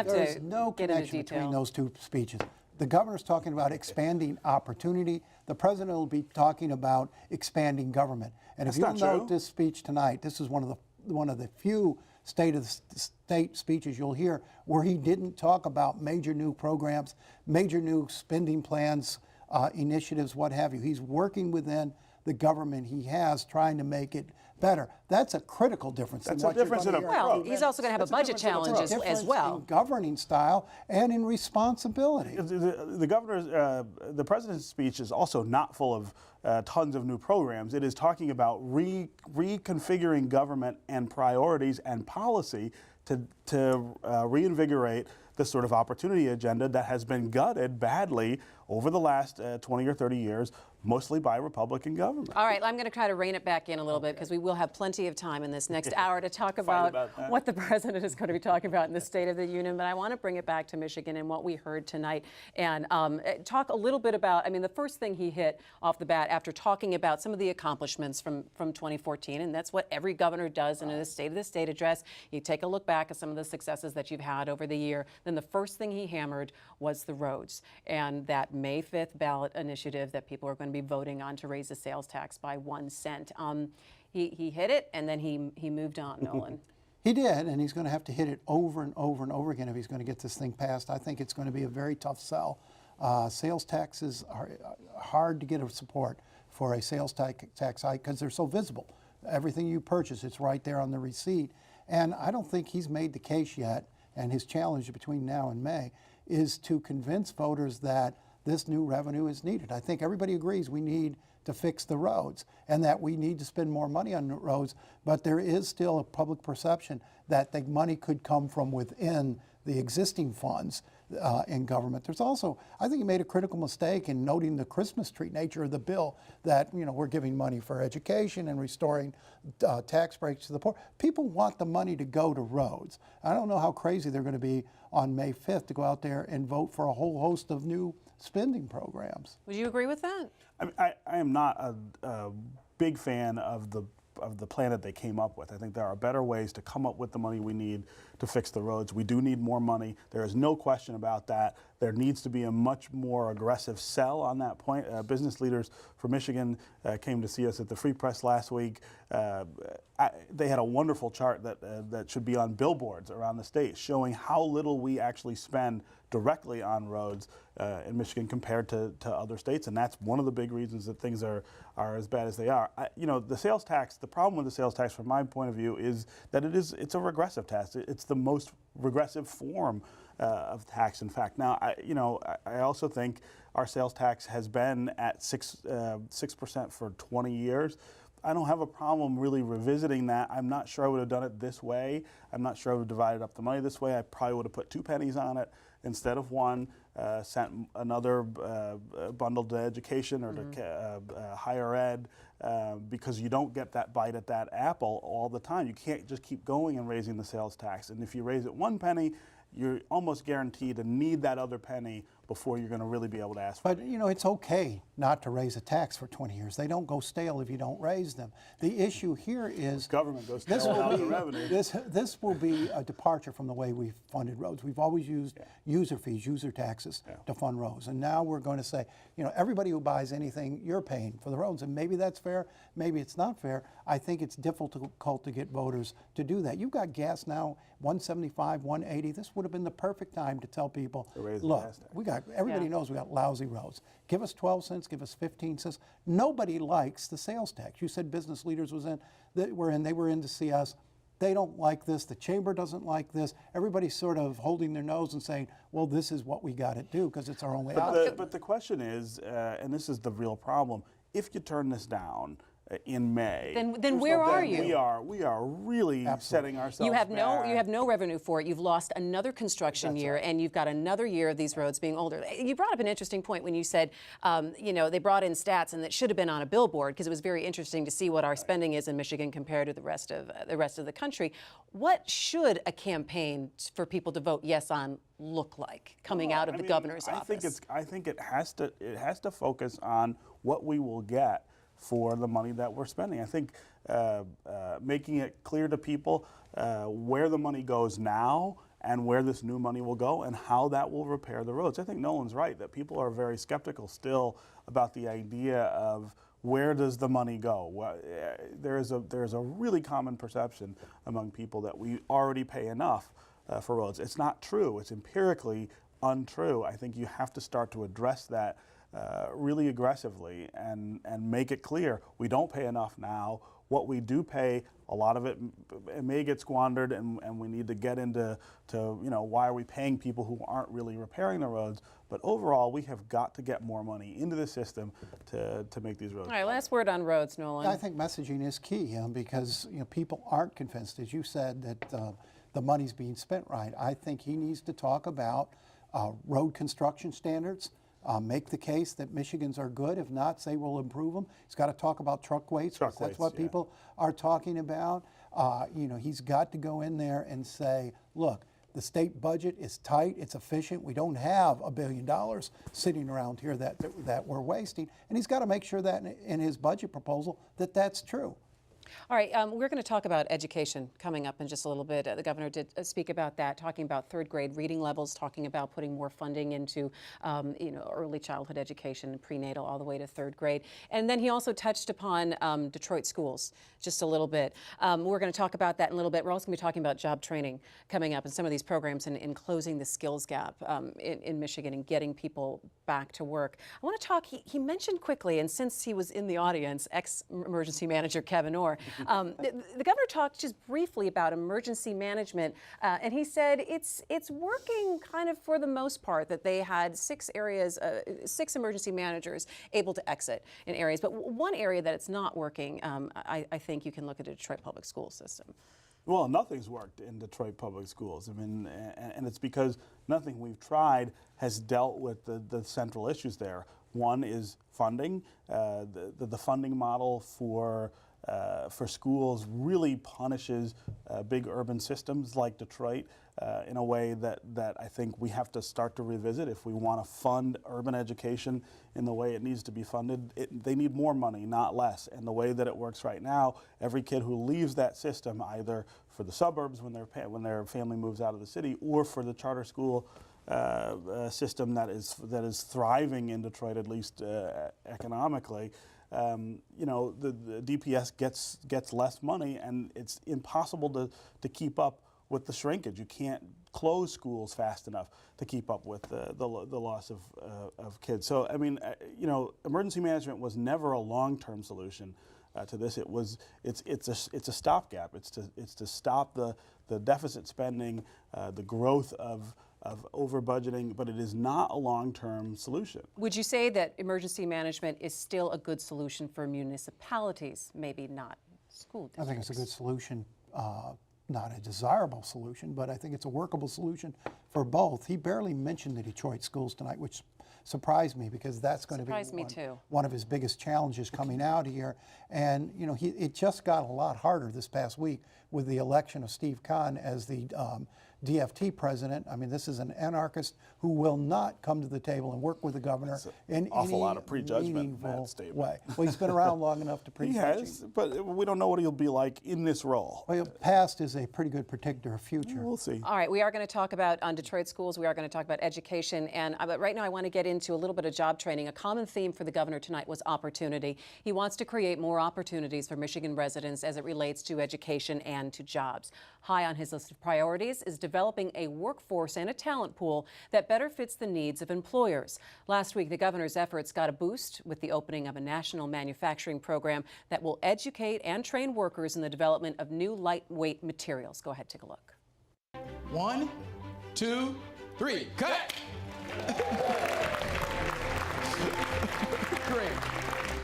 to no get into connection detail between those two speeches. The governor's talking about expanding opportunity. The president will be talking about expanding government. And if you'll note this speech tonight, this is one of the few State of the State speeches you'll hear where he didn't talk about major new programs, major new spending plans, initiatives, what have you. He's working within the government he has, trying to make it better. That's a critical difference. That's a difference in approach. Well, he's also going to have a budget challenge as well. In governing style and in responsibility. The president's speech is also not full of tons of new programs. It is talking about reconfiguring government and priorities and policy to reinvigorate the sort of opportunity agenda that has been gutted badly over the last 20 or 30 years, mostly by Republican government. All right, I'm going to try to rein it back in a little bit because we will have plenty of time in this next hour to talk about what the president is going to be talking about in the State of the Union. But I want to bring it back to Michigan and what we heard tonight and talk a little bit about, I mean, the first thing he hit off the bat after talking about some of the accomplishments from 2014, and that's what every governor does in a State of the State address. You take a look back at some of the successes that you've had over the year. Then the first thing he hammered was the roads and that May 5th ballot initiative that people are going to be voting on to raise the sales tax by 1 cent. He hit it, and then he moved on, Nolan. He did, and he's going to have to hit it over and over and over again if he's going to get this thing passed. I think it's going to be a very tough sell. Sales taxes are hard to get a support for a sales tax hike because they're so visible. Everything you purchase, it's right there on the receipt. And I don't think he's made the case yet, and his challenge between now and May is to convince voters that this new revenue is needed. I think everybody agrees we need to fix the roads and that we need to spend more money on roads, but there is still a public perception that the money could come from within the existing funds in government. There's also, I think he made a critical mistake in noting the Christmas tree nature of the bill, that we're giving money for education and restoring tax breaks to the poor. People want the money to go to roads. I don't know how crazy they're going to be on May 5th to go out there and vote for a whole host of new spending programs. Would you agree with that? I am not a big fan of the the plan that they came up with. I think there are better ways to come up with the money we need to fix the roads. We do need more money. There is no question about that. There needs to be a much more aggressive sell on that point. Business leaders from Michigan came to see us at the Free Press last week. They had a wonderful chart that should be on billboards around the state showing how little we actually spend directly on roads in Michigan compared to other states, and that's one of the big reasons that things are as bad as they are. The sales tax, the problem with the sales tax from my point of view is that it's a regressive tax. It's the most regressive form of tax, in fact. Now, I also think our sales tax has been at 6% for 20 years. I don't have a problem really revisiting that. I'm not sure I would have done it this way. I'm not sure I would have divided up the money this way. I probably would have put 2 pennies on it instead of 1, sent another bundle to education or to higher ed, because you don't get that bite at that apple all the time. You can't just keep going and raising the sales tax. And if you raise it 1 penny, you're almost guaranteed to need that other penny before you're going to really be able to ask for it. But it's okay not to raise a tax for 20 years. They don't go stale if you don't raise them. The issue here is Government goes stale without the revenue. This will be a departure from the way we've funded roads. We've always used user fees, user taxes to fund roads. And now we're going to say, everybody who buys anything, you're paying for the roads. And maybe that's fair, maybe it's not fair. I think it's difficult to get voters to do that. You've got gas now, 175, 180. This would have been the perfect time to tell people, look, everybody knows we got lousy roads. Give us 12 cents, give us 15 cents. Nobody likes the sales tax. You said business leaders they were in to see us. They don't like this. The chamber doesn't like this. Everybody's sort of holding their nose and saying, well, this is what we got to do because it's our only option. But the question is, and this is the real problem, if you turn this down in May, then where are you? We are really setting ourselves you have back. no revenue for it. You've lost another construction year, and you've got another year of these roads being older. You brought up an interesting point when you said, they brought in stats, and that should have been on a billboard because it was very interesting to see what our spending is in Michigan compared to the rest of the country. What should a campaign for people to vote yes on look like coming out of the governor's office? I think it has to focus on what we will get for the money that we're spending. I think making it clear to people where the money goes now and where this new money will go and how that will repair the roads. I think Nolan's right that people are very skeptical still about the idea of where does the money go. There's a really common perception among people that we already pay enough for roads. It's not true. It's empirically untrue. I think you have to start to address that really aggressively and make it clear we don't pay enough now. What we do pay, a lot of it may get squandered, and we need to get into why are we paying people who aren't really repairing the roads. But overall, we have got to get more money into the system to make these roads. All right, last word on roads, Nolan. I think messaging is key because people aren't convinced, as you said, that the money's being spent right. I think he needs to talk about road construction standards. Make the case that Michigans are good. If not, say we'll improve them. He's got to talk about truck weights. That's what people are talking about. He's got to go in there and say, look, the state budget is tight. It's efficient. We don't have $1 billion sitting around here that we're wasting. And he's got to make sure that in his budget proposal that's true. All right, we're going to talk about education coming up in just a little bit. The governor did speak about that, talking about third grade reading levels, talking about putting more funding into, early childhood education, prenatal, all the way to third grade. And then he also touched upon Detroit schools just a little bit. We're going to talk about that in a little bit. We're also going to be talking about job training coming up and some of these programs in closing the skills gap in Michigan and getting people back to work. I want to talk, he mentioned quickly, and since he was in the audience, ex-emergency manager Kevin Orr, the governor talked just briefly about emergency management, and he said it's working kind of for the most part, that they had 6 emergency managers able to exit in areas. But one area that it's not working, I think you can look at the Detroit public school system. Well, nothing's worked in Detroit public schools. I mean, and it's because nothing we've tried has dealt with the central issues there. One is funding. The funding model for for schools really punishes big urban systems like Detroit in a way that I think we have to start to revisit if we want to fund urban education in the way it needs to be funded. They need more money, not less. And the way that it works right now, every kid who leaves that system, either for the suburbs when their family moves out of the city, or for the charter school system that is thriving in Detroit, at least economically. You know, the DPS gets less money, and it's impossible to keep up with the shrinkage. You can't close schools fast enough to keep up with the loss of kids. So, I mean, you know, emergency management was never a long-term solution to this. It's a stopgap. It's to stop the deficit spending, the growth of over budgeting, but it is not a long-term solution. Would you say that emergency management is still a good solution for municipalities, maybe not school districts? I think it's a good solution, not a desirable solution, but I think it's a workable solution for both. He barely mentioned the Detroit schools tonight, which surprised me because that's going to be one of his biggest challenges coming out here. And you know, it just got a lot harder this past week with the election of Steve Kahn as the DFT president. I mean, this is an anarchist who will not come to the table and work with the governor in awful any lot of prejudgment in that meaningful statement. way. Well, he's been around long enough to prejudge. He has, but we don't know what he'll be like in this role. Well, past is a pretty good predictor of future. We'll see. All right, we are going to talk about on Detroit schools. We are going to talk about education, and but right now I want to get into a little bit of job training. A common theme for the governor tonight was opportunity. He wants to create more opportunities for Michigan residents as it relates to education and to jobs. High on his list of priorities is developing a workforce and a talent pool that better fits the needs of employers. Last week, the governor's efforts got a boost with the opening of a national manufacturing program that will educate and train workers in the development of new lightweight materials. Go ahead, take a look. 1, 2, 3, cut! Great.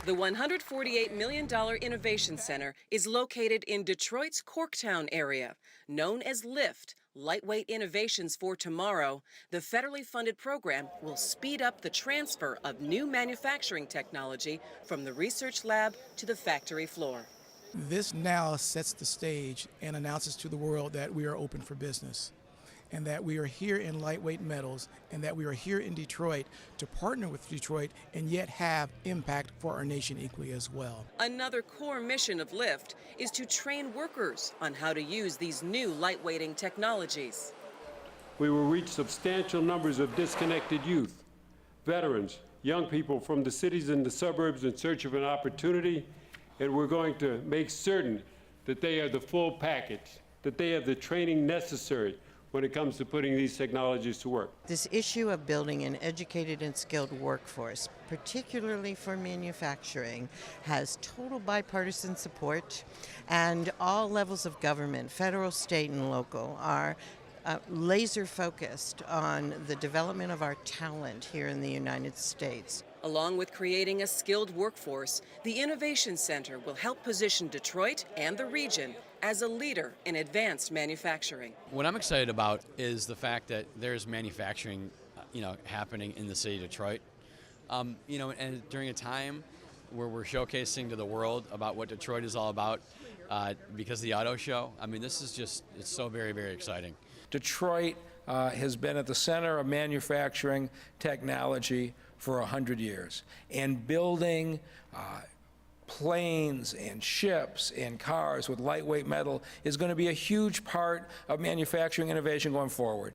The $148 million Innovation Center is located in Detroit's Corktown area. Known as LIFT, Lightweight Innovations for Tomorrow, the federally funded program will speed up the transfer of new manufacturing technology from the research lab to the factory floor. This now sets the stage and announces to the world that we are open for business, and that we are here in lightweight metals, and that we are here in Detroit to partner with Detroit and yet have impact for our nation equally as well. Another core mission of LIFT is to train workers on how to use these new lightweighting technologies. We will reach substantial numbers of disconnected youth, veterans, young people from the cities and the suburbs in search of an opportunity, and we're going to make certain that they have the full package, that they have the training necessary when it comes to putting these technologies to work. This issue of building an educated and skilled workforce, particularly for manufacturing, has total bipartisan support, and all levels of government, federal, state, and local, are laser focused on the development of our talent here in the United States. Along with creating a skilled workforce, the Innovation Center will help position Detroit and the region as a leader in advanced manufacturing. What I'm excited about is the fact that there's manufacturing, happening in the city of Detroit. And during a time where we're showcasing to the world about what Detroit is all about, because of the auto show. I mean, this is it's so very, very exciting. Detroit has been at the center of manufacturing technology for 100 years, and building planes and ships and cars with lightweight metal is going to be a huge part of manufacturing innovation going forward.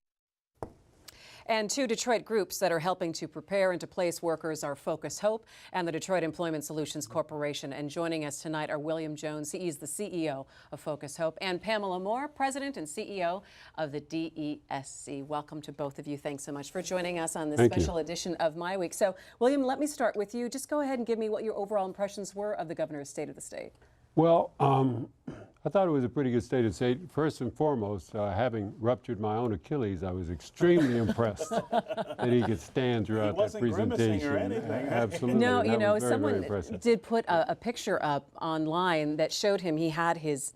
And two Detroit groups that are helping to prepare and to place workers are Focus Hope and the Detroit Employment Solutions Corporation. And joining us tonight are William Jones, he is the CEO of Focus Hope, and Pamela Moore, President and CEO of the DESC. Welcome to both of you. Thanks so much for joining us on this special edition of MiWeek. So, William, let me start with you. Just go ahead and give me what your overall impressions were of the governor's State of the State. Well, I thought it was a pretty good state of state. First and foremost, having ruptured my own Achilles, I was extremely impressed that he could stand throughout that presentation. Or anything. Absolutely. No, very, someone very did put a picture up online that showed him he had his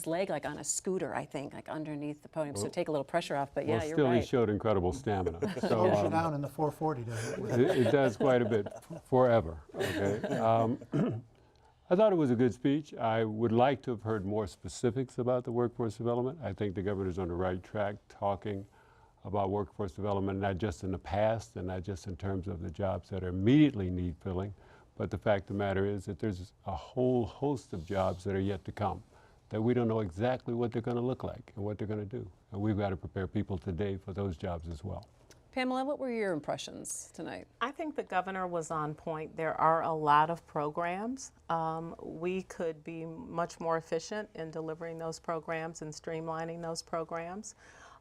leg like on a scooter, I think, like underneath the podium, so take a little pressure off. But yeah, well, you're still right. He showed incredible stamina. So Slows you down in the 440, doesn't it? it does quite a bit, forever. Okay. I thought it was a good speech. I would like to have heard more specifics about the workforce development. I think the governor's on the right track talking about workforce development, not just in the past and not just in terms of the jobs that are immediately need filling, but the fact of the matter is that there's a whole host of jobs that are yet to come that we don't know exactly what they're going to look like and what they're going to do. And we've got to prepare people today for those jobs as well. Pamela, what were your impressions tonight? I think the governor was on point. There are a lot of programs. We could be much more efficient in delivering those programs and streamlining those programs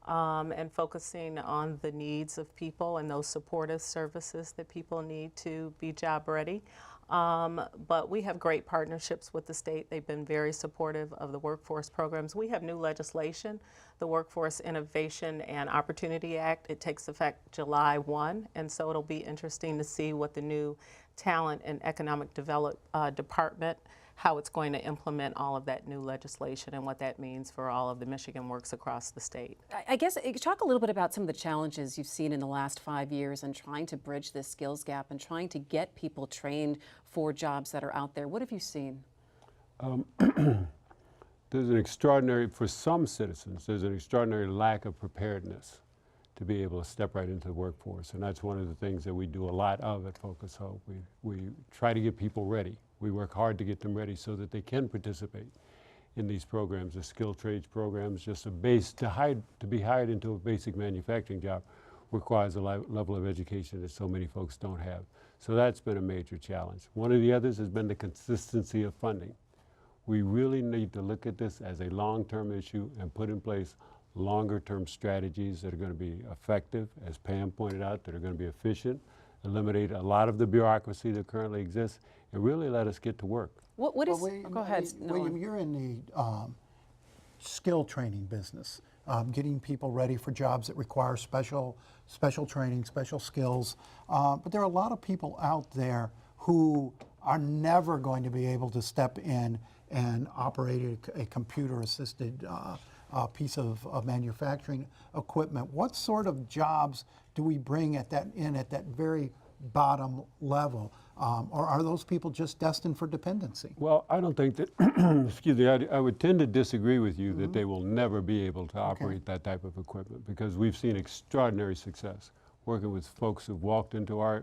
and focusing on the needs of people and those supportive services that people need to be job ready. But we have great partnerships with the state. They've been very supportive of the workforce programs. We have new legislation, the Workforce Innovation and Opportunity Act. It takes effect July 1, and so it'll be interesting to see what the new Talent and Economic Department, how it's going to implement all of that new legislation and what that means for all of the Michigan works across the state. I guess talk a little bit about some of the challenges you've seen in the last 5 years and trying to bridge this skills gap and trying to get people trained for jobs that are out there. What have you seen? There's an extraordinary, for some citizens, there's an extraordinary lack of preparedness to be able to step right into the workforce. And that's one of the things that we do a lot of at Focus Hope. We try to get people ready. We work hard to get them ready so that they can participate in these programs, the skilled trades programs. Just a base to be hired into a basic manufacturing job requires a level of education that so many folks don't have. So that's been a major challenge. One of the others has been the consistency of funding. We really need to look at this as a long-term issue and put in place longer-term strategies that are going to be effective, as Pam pointed out, that are going to be efficient, eliminate a lot of the bureaucracy that currently exists, and really let us get to work. What is, go ahead, William, you're in the skill training business, getting people ready for jobs that require special training, special skills. But there are a lot of people out there who are never going to be able to step in and operate a computer-assisted piece of manufacturing equipment. What sort of jobs do we bring at that very bottom level? Or are those people just destined for dependency? Well, I don't think that, excuse me, I would tend to disagree with you that they will never be able to operate that type of equipment, because we've seen extraordinary success working with folks who've walked into our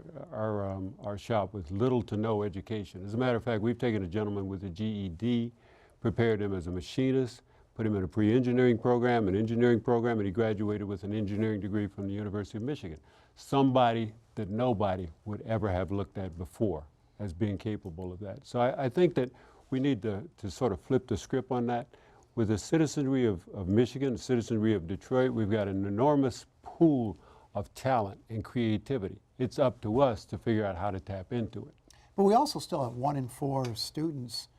shop with little to no education. As a matter of fact, we've taken a gentleman with a GED, prepared him as a machinist, put him in a pre-engineering program, an engineering program, and he graduated with an engineering degree from the University of Michigan. Somebody that nobody would ever have looked at before as being capable of that. So I think that we need to sort of flip the script on that. With the citizenry of Michigan, the citizenry of Detroit, we've got an enormous pool of talent and creativity. It's up to us to figure out how to tap into it. But we also still have 1 in 4 students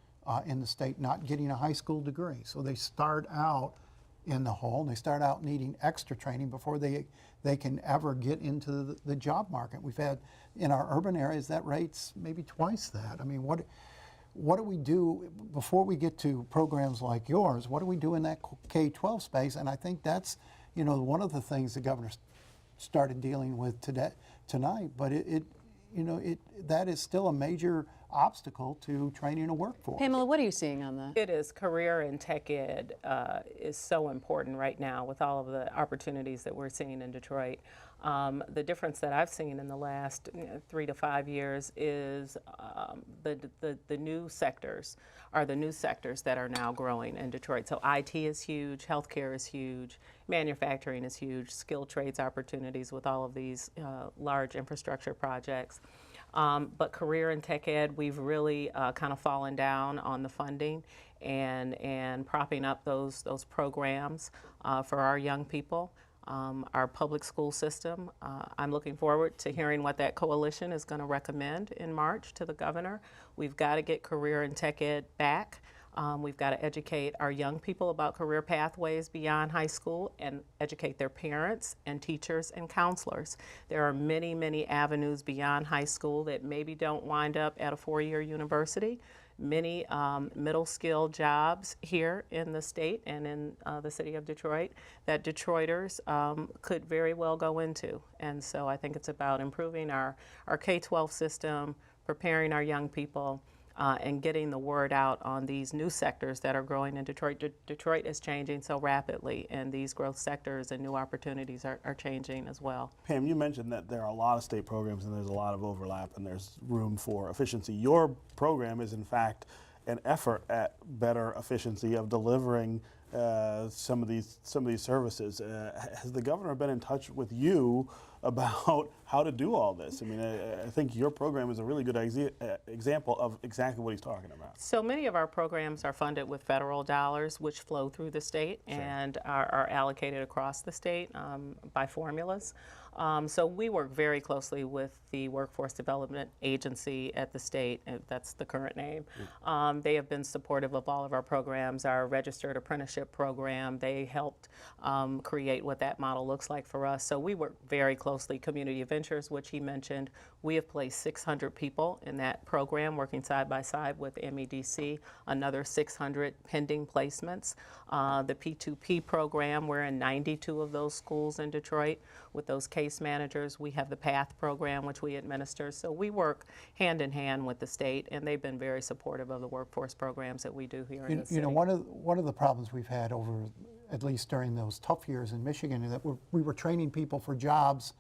in the state not getting a high school degree. So they start out in the hole, and they start out needing extra training before they can ever get into the job market. We've had, in our urban areas, that rate's maybe twice that. I mean, what do we do before we get to programs like yours? What do we do in that K-12 space? And I think that's, one of the things the governor started dealing with tonight. But that is still a major obstacle to training a workforce. Pamela, what are you seeing on that? It is. Career and tech ed is so important right now with all of the opportunities that we're seeing in Detroit. The difference that I've seen in the last 3 to 5 years is the new sectors are the new sectors that are now growing in Detroit. So IT is huge, healthcare is huge, manufacturing is huge, skilled trades opportunities with all of these large infrastructure projects. But career and tech ed, we've really kind of fallen down on the funding and propping up those programs for our young people. Our public school system, I'm looking forward to hearing what that coalition is going to recommend in March to the governor. We've got to get career and tech ed back. We've got to educate our young people about career pathways beyond high school and educate their parents and teachers and counselors. There are many, many avenues beyond high school that maybe don't wind up at a 4-year university. Many middle skill jobs here in the state and in the city of Detroit that Detroiters could very well go into. And so I think it's about improving our K-12 system, preparing our young people, and getting the word out on these new sectors that are growing in Detroit. Detroit is changing so rapidly, and these growth sectors and new opportunities are changing as well. Pam, you mentioned that there are a lot of state programs and there's a lot of overlap and there's room for efficiency. Your program is in fact an effort at better efficiency of delivering some of these services. Has the governor been in touch with you about how to do all this? I mean, I think your program is a really good example of exactly what he's talking about. So many of our programs are funded with federal dollars, which flow through the state and are allocated across the state by formulas. So we work very closely with the Workforce Development Agency at the state, that's the current name. They have been supportive of all of our programs, our registered apprenticeship program. They helped create what that model looks like for us. So we work very closely. Community Ventures, which he mentioned, we have placed 600 people in that program working side by side with MEDC, another 600 pending placements. The P2P program, we're in 92 of those schools in Detroit with those case managers. We have the PATH program, which we administer. So we work hand in hand with the state, and they've been very supportive of the workforce programs that we do here in the city. You know, one of the problems we've had over, at least during those tough years in Michigan, is that we were training people for jobs,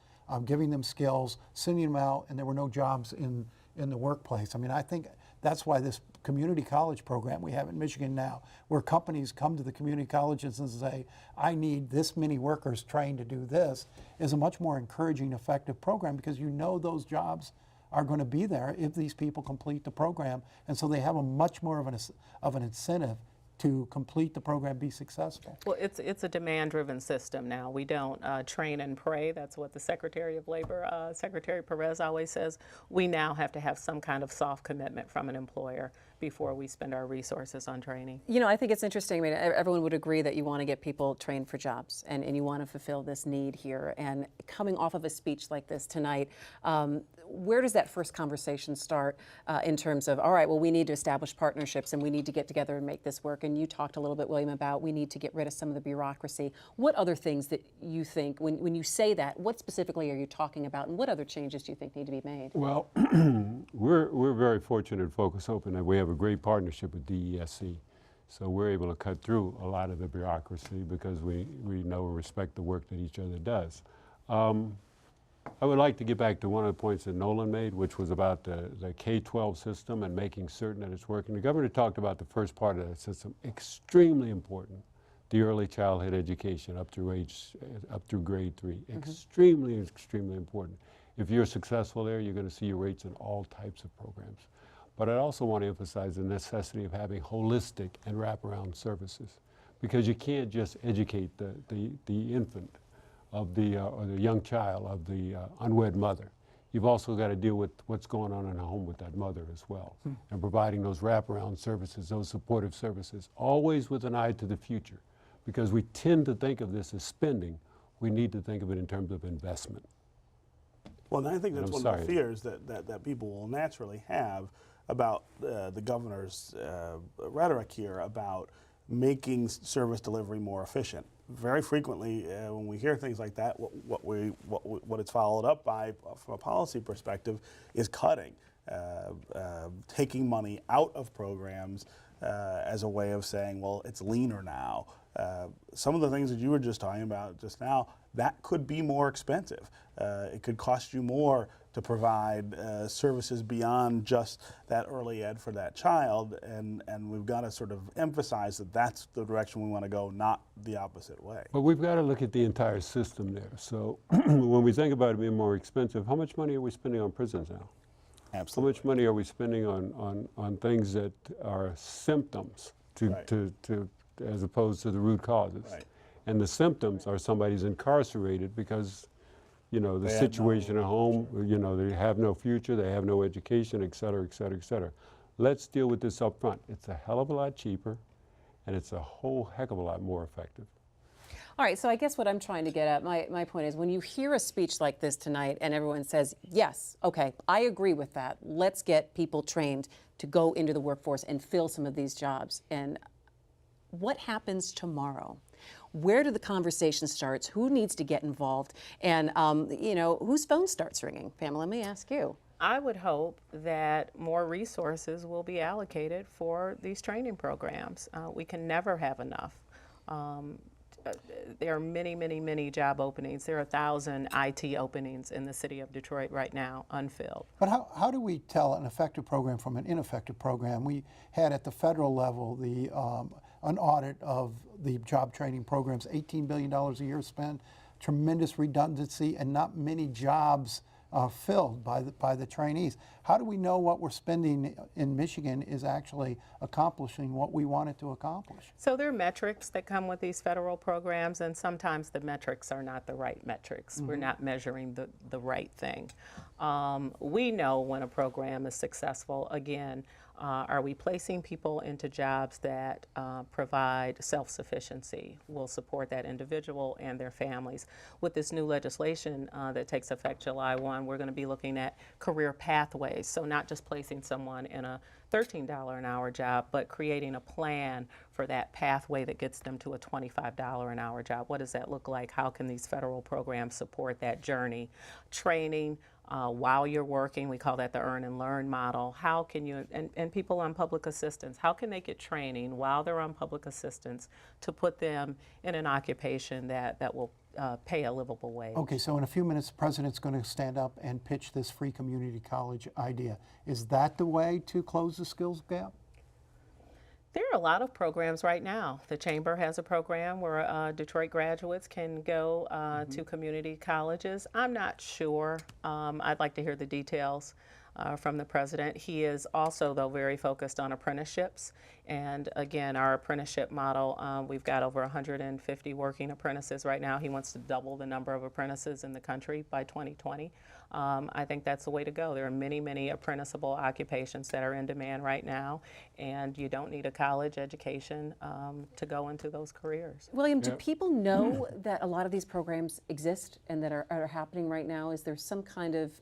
giving them skills, sending them out, and there were no jobs in the workplace. I mean, I think that's why this community college program we have in Michigan now, where companies come to the community colleges and say, I need this many workers trained to do this, is a much more encouraging, effective program, because you know those jobs are going to be there if these people complete the program, and so they have a much more of an incentive to complete the program, be successful. Well, it's a demand-driven system now. We don't train and pray. That's what the Secretary of Labor, Secretary Perez, always says. We now have to have some kind of soft commitment from an employer before we spend our resources on training. You know, I think it's interesting. I mean, everyone would agree that you want to get people trained for jobs, and you want to fulfill this need here. And coming off of a speech like this tonight, where does that first conversation start in terms of, all right, well, we need to establish partnerships and we need to get together and make this work? And you talked a little bit, William, about we need to get rid of some of the bureaucracy. What other things that you think, when you say that, what specifically are you talking about, and what other changes do you think need to be made? Well, we're very fortunate at Focus Open that we have a great partnership with DESC. So we're able to cut through a lot of the bureaucracy because we know and respect the work that each other does. I would like to get back to one of the points that Nolan made, which was about the K-12 system and making certain that it's working. The governor talked about the first part of that system, extremely important, the early childhood education up through grade 3. Extremely, extremely important. If you're successful there, you're going to see your rates in all types of programs. But I also want to emphasize the necessity of having holistic and wraparound services, because you can't just educate the infant or the young child of the unwed mother. You've also got to deal with what's going on in the home with that mother as well, and providing those wraparound services, those supportive services, always with an eye to the future, because we tend to think of this as spending. We need to think of it in terms of investment. Well, and I think that's one of the fears that people will naturally have about the governor's rhetoric here about making service delivery more efficient. Very frequently, when we hear things like that, what it's followed up by, from a policy perspective, is cutting, taking money out of programs as a way of saying, well, it's leaner now. Some of the things that you were just talking about just now, that could be more expensive. It could cost you more to provide services beyond just that early ed for that child, and we've got to sort of emphasize that that's the direction we want to go, not the opposite way. But we've got to look at the entire system there. So when we think about it being more expensive, how much money are we spending on prisons now? Absolutely. How much money are we spending on things that are symptoms as opposed to the root causes? Right. And the symptoms are somebody's incarcerated because, you know, the situation at home, you know, they have no future, they have no education, et cetera, et cetera, et cetera. Let's deal with this up front. It's a hell of a lot cheaper, and it's a whole heck of a lot more effective. All right, so I guess what I'm trying to get at, my point is, when you hear a speech like this tonight and everyone says, yes, okay, I agree with that. Let's get people trained to go into the workforce and fill some of these jobs. And what happens tomorrow? Where do the conversation start? Who needs to get involved? And, you know, whose phone starts ringing? Pamela, let me ask you. I would hope that more resources will be allocated for these training programs. We can never have enough. There are many, many, many job openings. There are 1,000 IT openings in the city of Detroit right now, unfilled. But how do we tell an effective program from an ineffective program? We had at the federal level an audit of the job training programs, $18 billion a year spent, tremendous redundancy, and not many jobs filled by the trainees. How do we know what we're spending in Michigan is actually accomplishing what we want it to accomplish? So there are metrics that come with these federal programs, and sometimes the metrics are not the right metrics. We're not measuring the right thing. We know when a program is successful. Again, are we placing people into jobs that provide self-sufficiency, will support that individual and their families? With this new legislation that takes effect July 1, we're going to be looking at career pathways. So not just placing someone in a $13 an hour job, but creating a plan for that pathway that gets them to a $25 an hour job. What does that look like? How can these federal programs support that journey? Training while you're working, we call that the earn and learn model. How can you, and people on public assistance, how can they get training while they're on public assistance to put them in an occupation that will pay a livable wage? Okay, so in a few minutes, the president's going to stand up and pitch this free community college idea. Is that the way to close the skills gap? There are a lot of programs right now. The Chamber has a program where Detroit graduates can go to community colleges. I'm not sure. I'd like to hear the details from the president. He is also, though, very focused on apprenticeships. And again, our apprenticeship model, we've got over 150 working apprentices right now. He wants to double the number of apprentices in the country by 2020. I think that's the way to go. There are many, many apprenticeable occupations that are in demand right now, and you don't need a college education to go into those careers. William, do people know that a lot of these programs exist and that are happening right now? Is there some kind of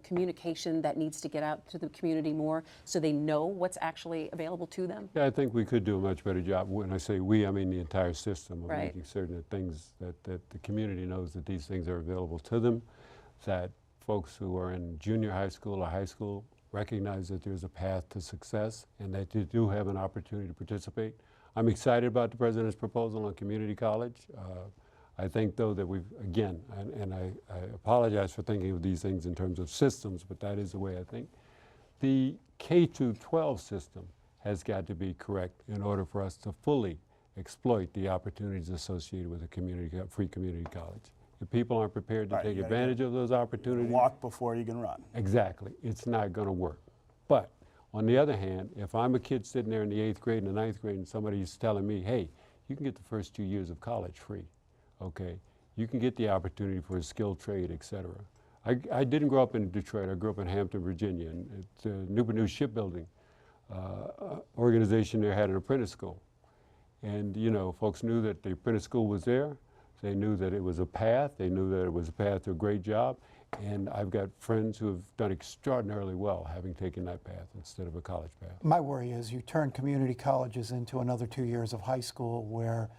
communication that needs to get out to the community more so they know what's actually available to them? Yeah, I think we could do a much better job. When I say we, I mean the entire system of Right. making certain that things that the community knows that these things are available to them, that folks who are in junior high school or high school recognize that there's a path to success and that you do have an opportunity to participate. I'm excited about the president's proposal on community college. I think, though, that we've, again, and I apologize for thinking of these things in terms of systems, but that is the way I think. The K-12 system has got to be correct in order for us to fully exploit the opportunities associated with a free community college. If people aren't prepared to take advantage of those opportunities, walk before you can run. Exactly. It's not going to work. But on the other hand, if I'm a kid sitting there in the 8th grade and the 9th grade and somebody's telling me, hey, you can get the first 2 years of college free, okay? You can get the opportunity for a skilled trade, et cetera. I didn't grow up in Detroit. I grew up in Hampton, Virginia. And the Newport News Shipbuilding organization there had an apprentice school. And, folks knew that the apprentice school was there. They knew that it was a path. They knew that it was a path to a great job. And I've got friends who have done extraordinarily well having taken that path instead of a college path. My worry is you turn community colleges into another 2 years of high school where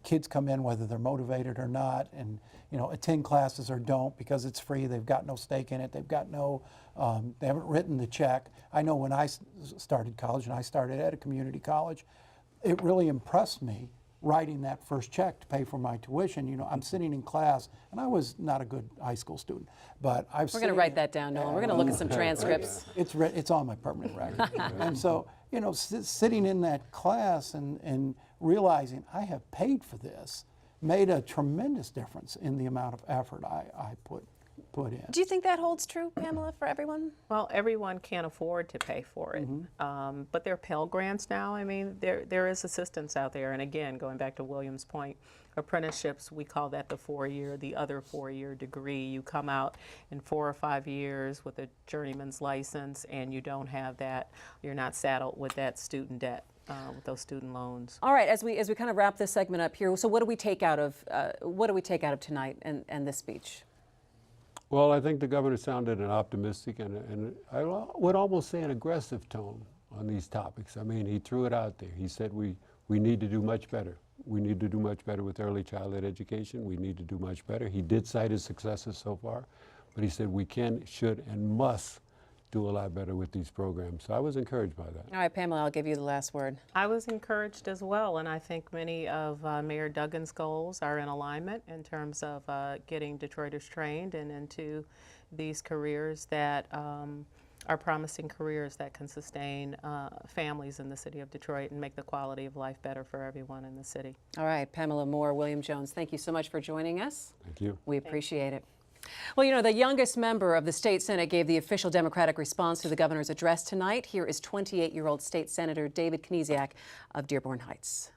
kids come in whether they're motivated or not and attend classes or don't because it's free. They've got no stake in it. They've got no, they haven't written the check. I know when I started college, and I started at a community college, it really impressed me writing that first check to pay for my tuition. I'm sitting in class, and I was not a good high school student, but We're going to write that down, Nolan. We're going to look at some transcripts. It's on my permanent record. And so, sitting in that class and realizing I have paid for this made a tremendous difference in the amount of effort I put in. Do you think that holds true, Pamela, for everyone? Well, everyone can't afford to pay for it, but there are Pell Grants now. I mean, there is assistance out there. And again, going back to William's point, apprenticeships, we call that the other 4-year degree. You come out in 4 or 5 years with a journeyman's license, and you don't have that. You're not saddled with that student debt. With those student loans. All right, as we kind of wrap this segment up here, so what do we take out of tonight and this speech? Well, I think the governor sounded an optimistic and I would almost say an aggressive tone on these topics. I mean, he threw it out there. He said we need to do much better. We need to do much better with early childhood education. We need to do much better. He did cite his successes so far, But he said we can, should, and must do a lot better with these programs. So I was encouraged by that. All right, Pamela, I'll give you the last word. I was encouraged as well, and I think many of Mayor Duggan's goals are in alignment in terms of getting Detroiters trained and into these careers that are promising careers that can sustain families in the city of Detroit and make the quality of life better for everyone in the city. All right, Pamela Moore, William Jones, thank you so much for joining us. Thank you. We appreciate it. Well, you know, the youngest member of the state Senate gave the official Democratic response to the governor's address tonight. Here is 28-year-old State Senator David Knesiak of Dearborn Heights.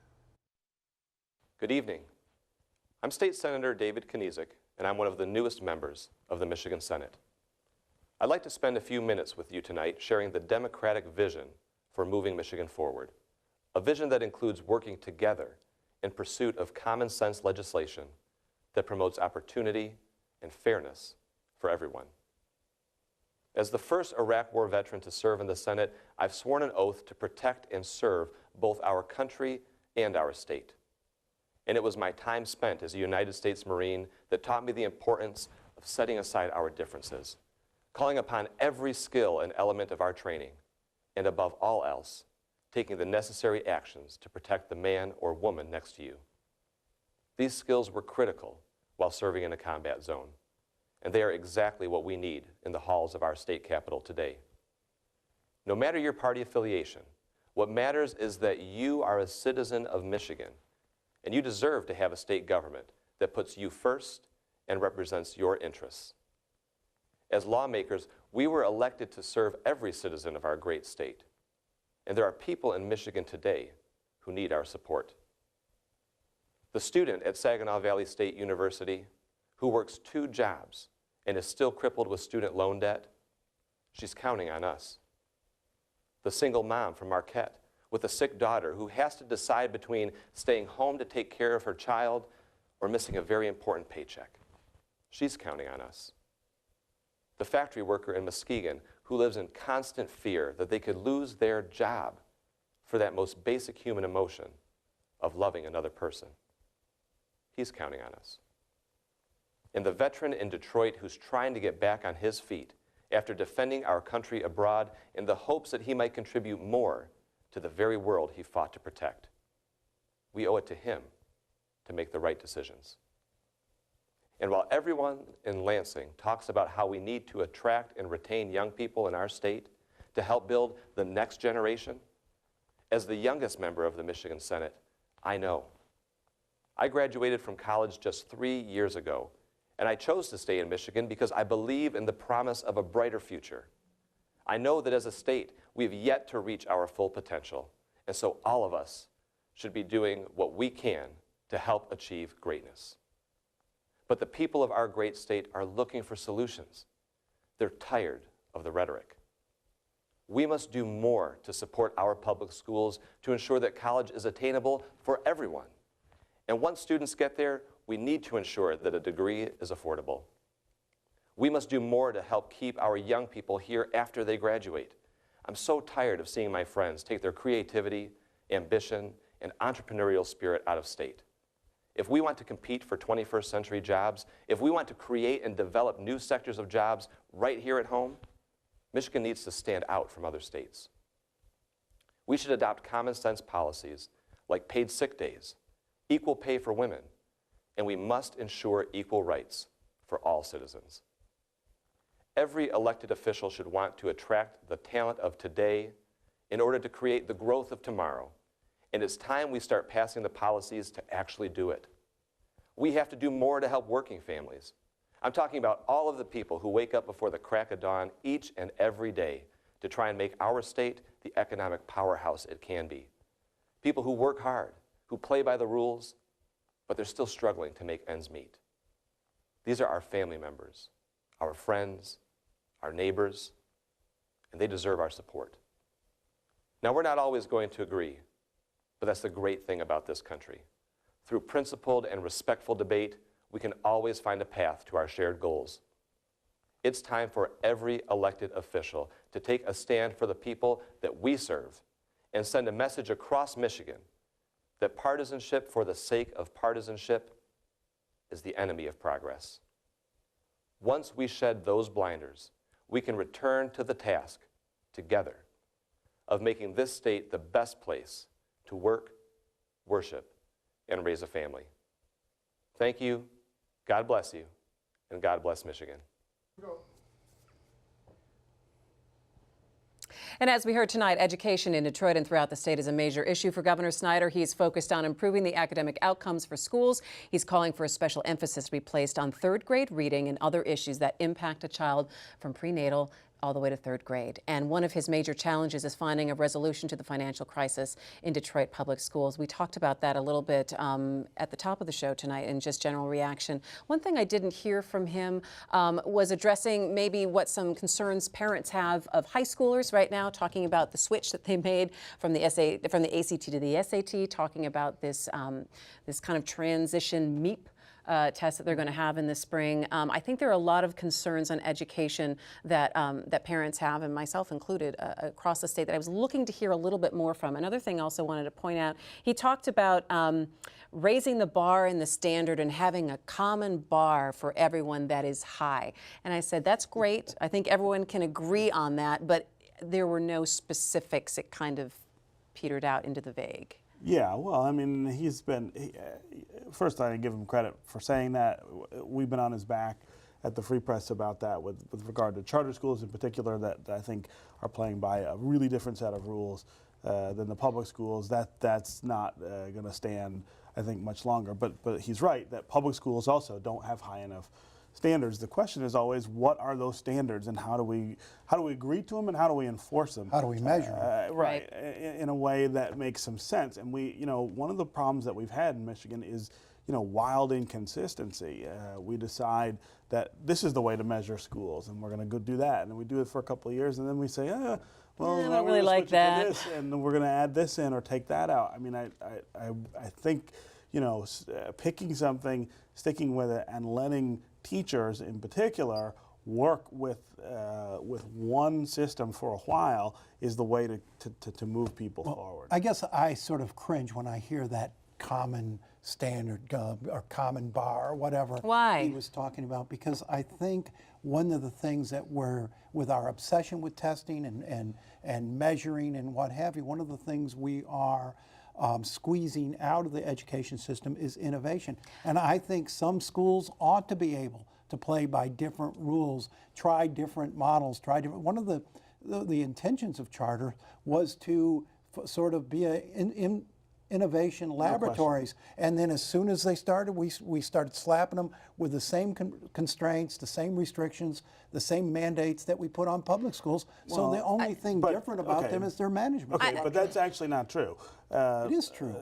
Good evening. I'm State Senator David Knesiak, and I'm one of the newest members of the Michigan Senate. I'd like to spend a few minutes with you tonight sharing the Democratic vision for moving Michigan forward, a vision that includes working together in pursuit of common sense legislation that promotes opportunity and fairness for everyone. As the first Iraq War veteran to serve in the Senate, I've sworn an oath to protect and serve both our country and our state. And it was my time spent as a United States Marine that taught me the importance of setting aside our differences, calling upon every skill and element of our training, and above all else, taking the necessary actions to protect the man or woman next to you. These skills were critical while serving in a combat zone, and they are exactly what we need in the halls of our state capitol today. No matter your party affiliation, what matters is that you are a citizen of Michigan, and you deserve to have a state government that puts you first and represents your interests. As lawmakers, we were elected to serve every citizen of our great state, and there are people in Michigan today who need our support. The student at Saginaw Valley State University who works 2 jobs and is still crippled with student loan debt, she's counting on us. The single mom from Marquette with a sick daughter who has to decide between staying home to take care of her child or missing a very important paycheck, she's counting on us. The factory worker in Muskegon who lives in constant fear that they could lose their job for that most basic human emotion of loving another person, he's counting on us. And the veteran in Detroit who's trying to get back on his feet after defending our country abroad in the hopes that he might contribute more to the very world he fought to protect. We owe it to him to make the right decisions. And while everyone in Lansing talks about how we need to attract and retain young people in our state to help build the next generation, as the youngest member of the Michigan Senate, I know. I graduated from college just 3 years ago, and I chose to stay in Michigan because I believe in the promise of a brighter future. I know that as a state, we have yet to reach our full potential, and so all of us should be doing what we can to help achieve greatness. But the people of our great state are looking for solutions. They're tired of the rhetoric. We must do more to support our public schools to ensure that college is attainable for everyone. And once students get there, we need to ensure that a degree is affordable. We must do more to help keep our young people here after they graduate. I'm so tired of seeing my friends take their creativity, ambition, and entrepreneurial spirit out of state. If we want to compete for 21st century jobs, if we want to create and develop new sectors of jobs right here at home, Michigan needs to stand out from other states. We should adopt common sense policies like paid sick days, equal pay for women, and we must ensure equal rights for all citizens. Every elected official should want to attract the talent of today in order to create the growth of tomorrow, and it's time we start passing the policies to actually do it. We have to do more to help working families. I'm talking about all of the people who wake up before the crack of dawn each and every day to try and make our state the economic powerhouse it can be. People who work hard, who play by the rules, but they're still struggling to make ends meet. These are our family members, our friends, our neighbors, and they deserve our support. Now, we're not always going to agree, but that's the great thing about this country. Through principled and respectful debate, we can always find a path to our shared goals. It's time for every elected official to take a stand for the people that we serve and send a message across Michigan that partisanship for the sake of partisanship is the enemy of progress. Once we shed those blinders, we can return to the task together of making this state the best place to work, worship, and raise a family. Thank you, God bless you, and God bless Michigan. And as we heard tonight, education in Detroit and throughout the state is a major issue for Governor Snyder. He's focused on improving the academic outcomes for schools. He's calling for a special emphasis to be placed on third grade reading and other issues that impact a child from prenatal all the way to third grade. And one of his major challenges is finding a resolution to the financial crisis in Detroit public schools. We talked about that a little bit at the top of the show tonight in just general reaction. One thing I didn't hear from him was addressing maybe what some concerns parents have of high schoolers right now, talking about the switch that they made from the ACT to the SAT, talking about this this kind of transition MEP test that they're going to have in the spring. I think there are a lot of concerns on education that that parents have, and myself included, across the state that I was looking to hear a little bit more from. Another thing I also wanted to point out, he talked about raising the bar and the standard and having a common bar for everyone that is high. And I said, that's great. I think everyone can agree on that, but there were no specifics. It kind of petered out into the vague. Yeah, well, I mean, first I give him credit for saying that. We've been on his back at the Free Press about that with regard to charter schools in particular that I think are playing by a really different set of rules than the public schools. That's not going to stand, I think, much longer. But he's right that public schools also don't have high enough standards. The question is always, what are those standards, and how do we agree to them, and how do we enforce them? How do we measure them? Right, in a way that makes some sense. And one of the problems that we've had in Michigan is, wild inconsistency. We decide that this is the way to measure schools, and we're going to go do that, and then we do it for a couple of years, and then we say, well, I don't really like that. This, and we're going to add this in or take that out. I mean, I think, picking something, sticking with it, and letting teachers in particular work with one system for a while is the way to move people forward. I guess I sort of cringe when I hear that common standard or common bar or whatever he was talking about, because I think one of the things that with our obsession with testing and measuring and what have you, one of the things we are squeezing out of the education system is innovation. And I think some schools ought to be able to play by different rules, try different models, one of the intentions of charter was to sort of be innovation laboratories. And then as soon as they started, we started slapping them with the same constraints, the same restrictions, the same mandates that we put on public schools. Well, so the only thing different about them is their management. Okay, but that's actually not true. It is true.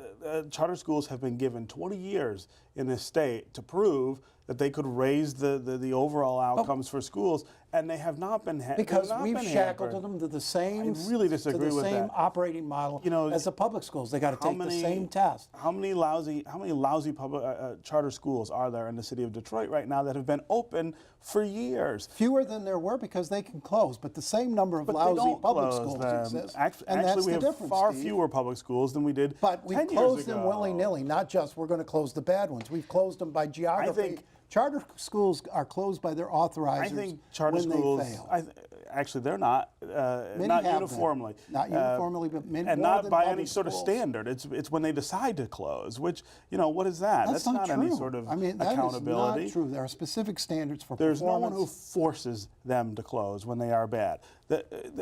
Charter schools have been given 20 years in this state to prove that they could raise the overall outcomes for schools, and they have not been because we've shackled them to the same. I really disagree with that. Same operating model as the public schools. They got to take the same test. How many lousy public charter schools are there in the city of Detroit right now that have been open for years? Fewer than there were because they can close, but the same number of lousy public schools exist. Actually, we have far fewer public schools than we did 10 years ago. But we closed them willy-nilly, not just we're going to close the bad ones. We've closed them by geography. Charter schools are closed by their authorizers. I think charter schools, they fail. Actually, they're not. Not uniformly. Not uniformly, but many and more not than by public any sort of schools. standard. It's when they decide to close. Which what is that? That's not any true. sort of That accountability. is not true. There are specific standards for There's performance. no one who forces them to close when they are bad.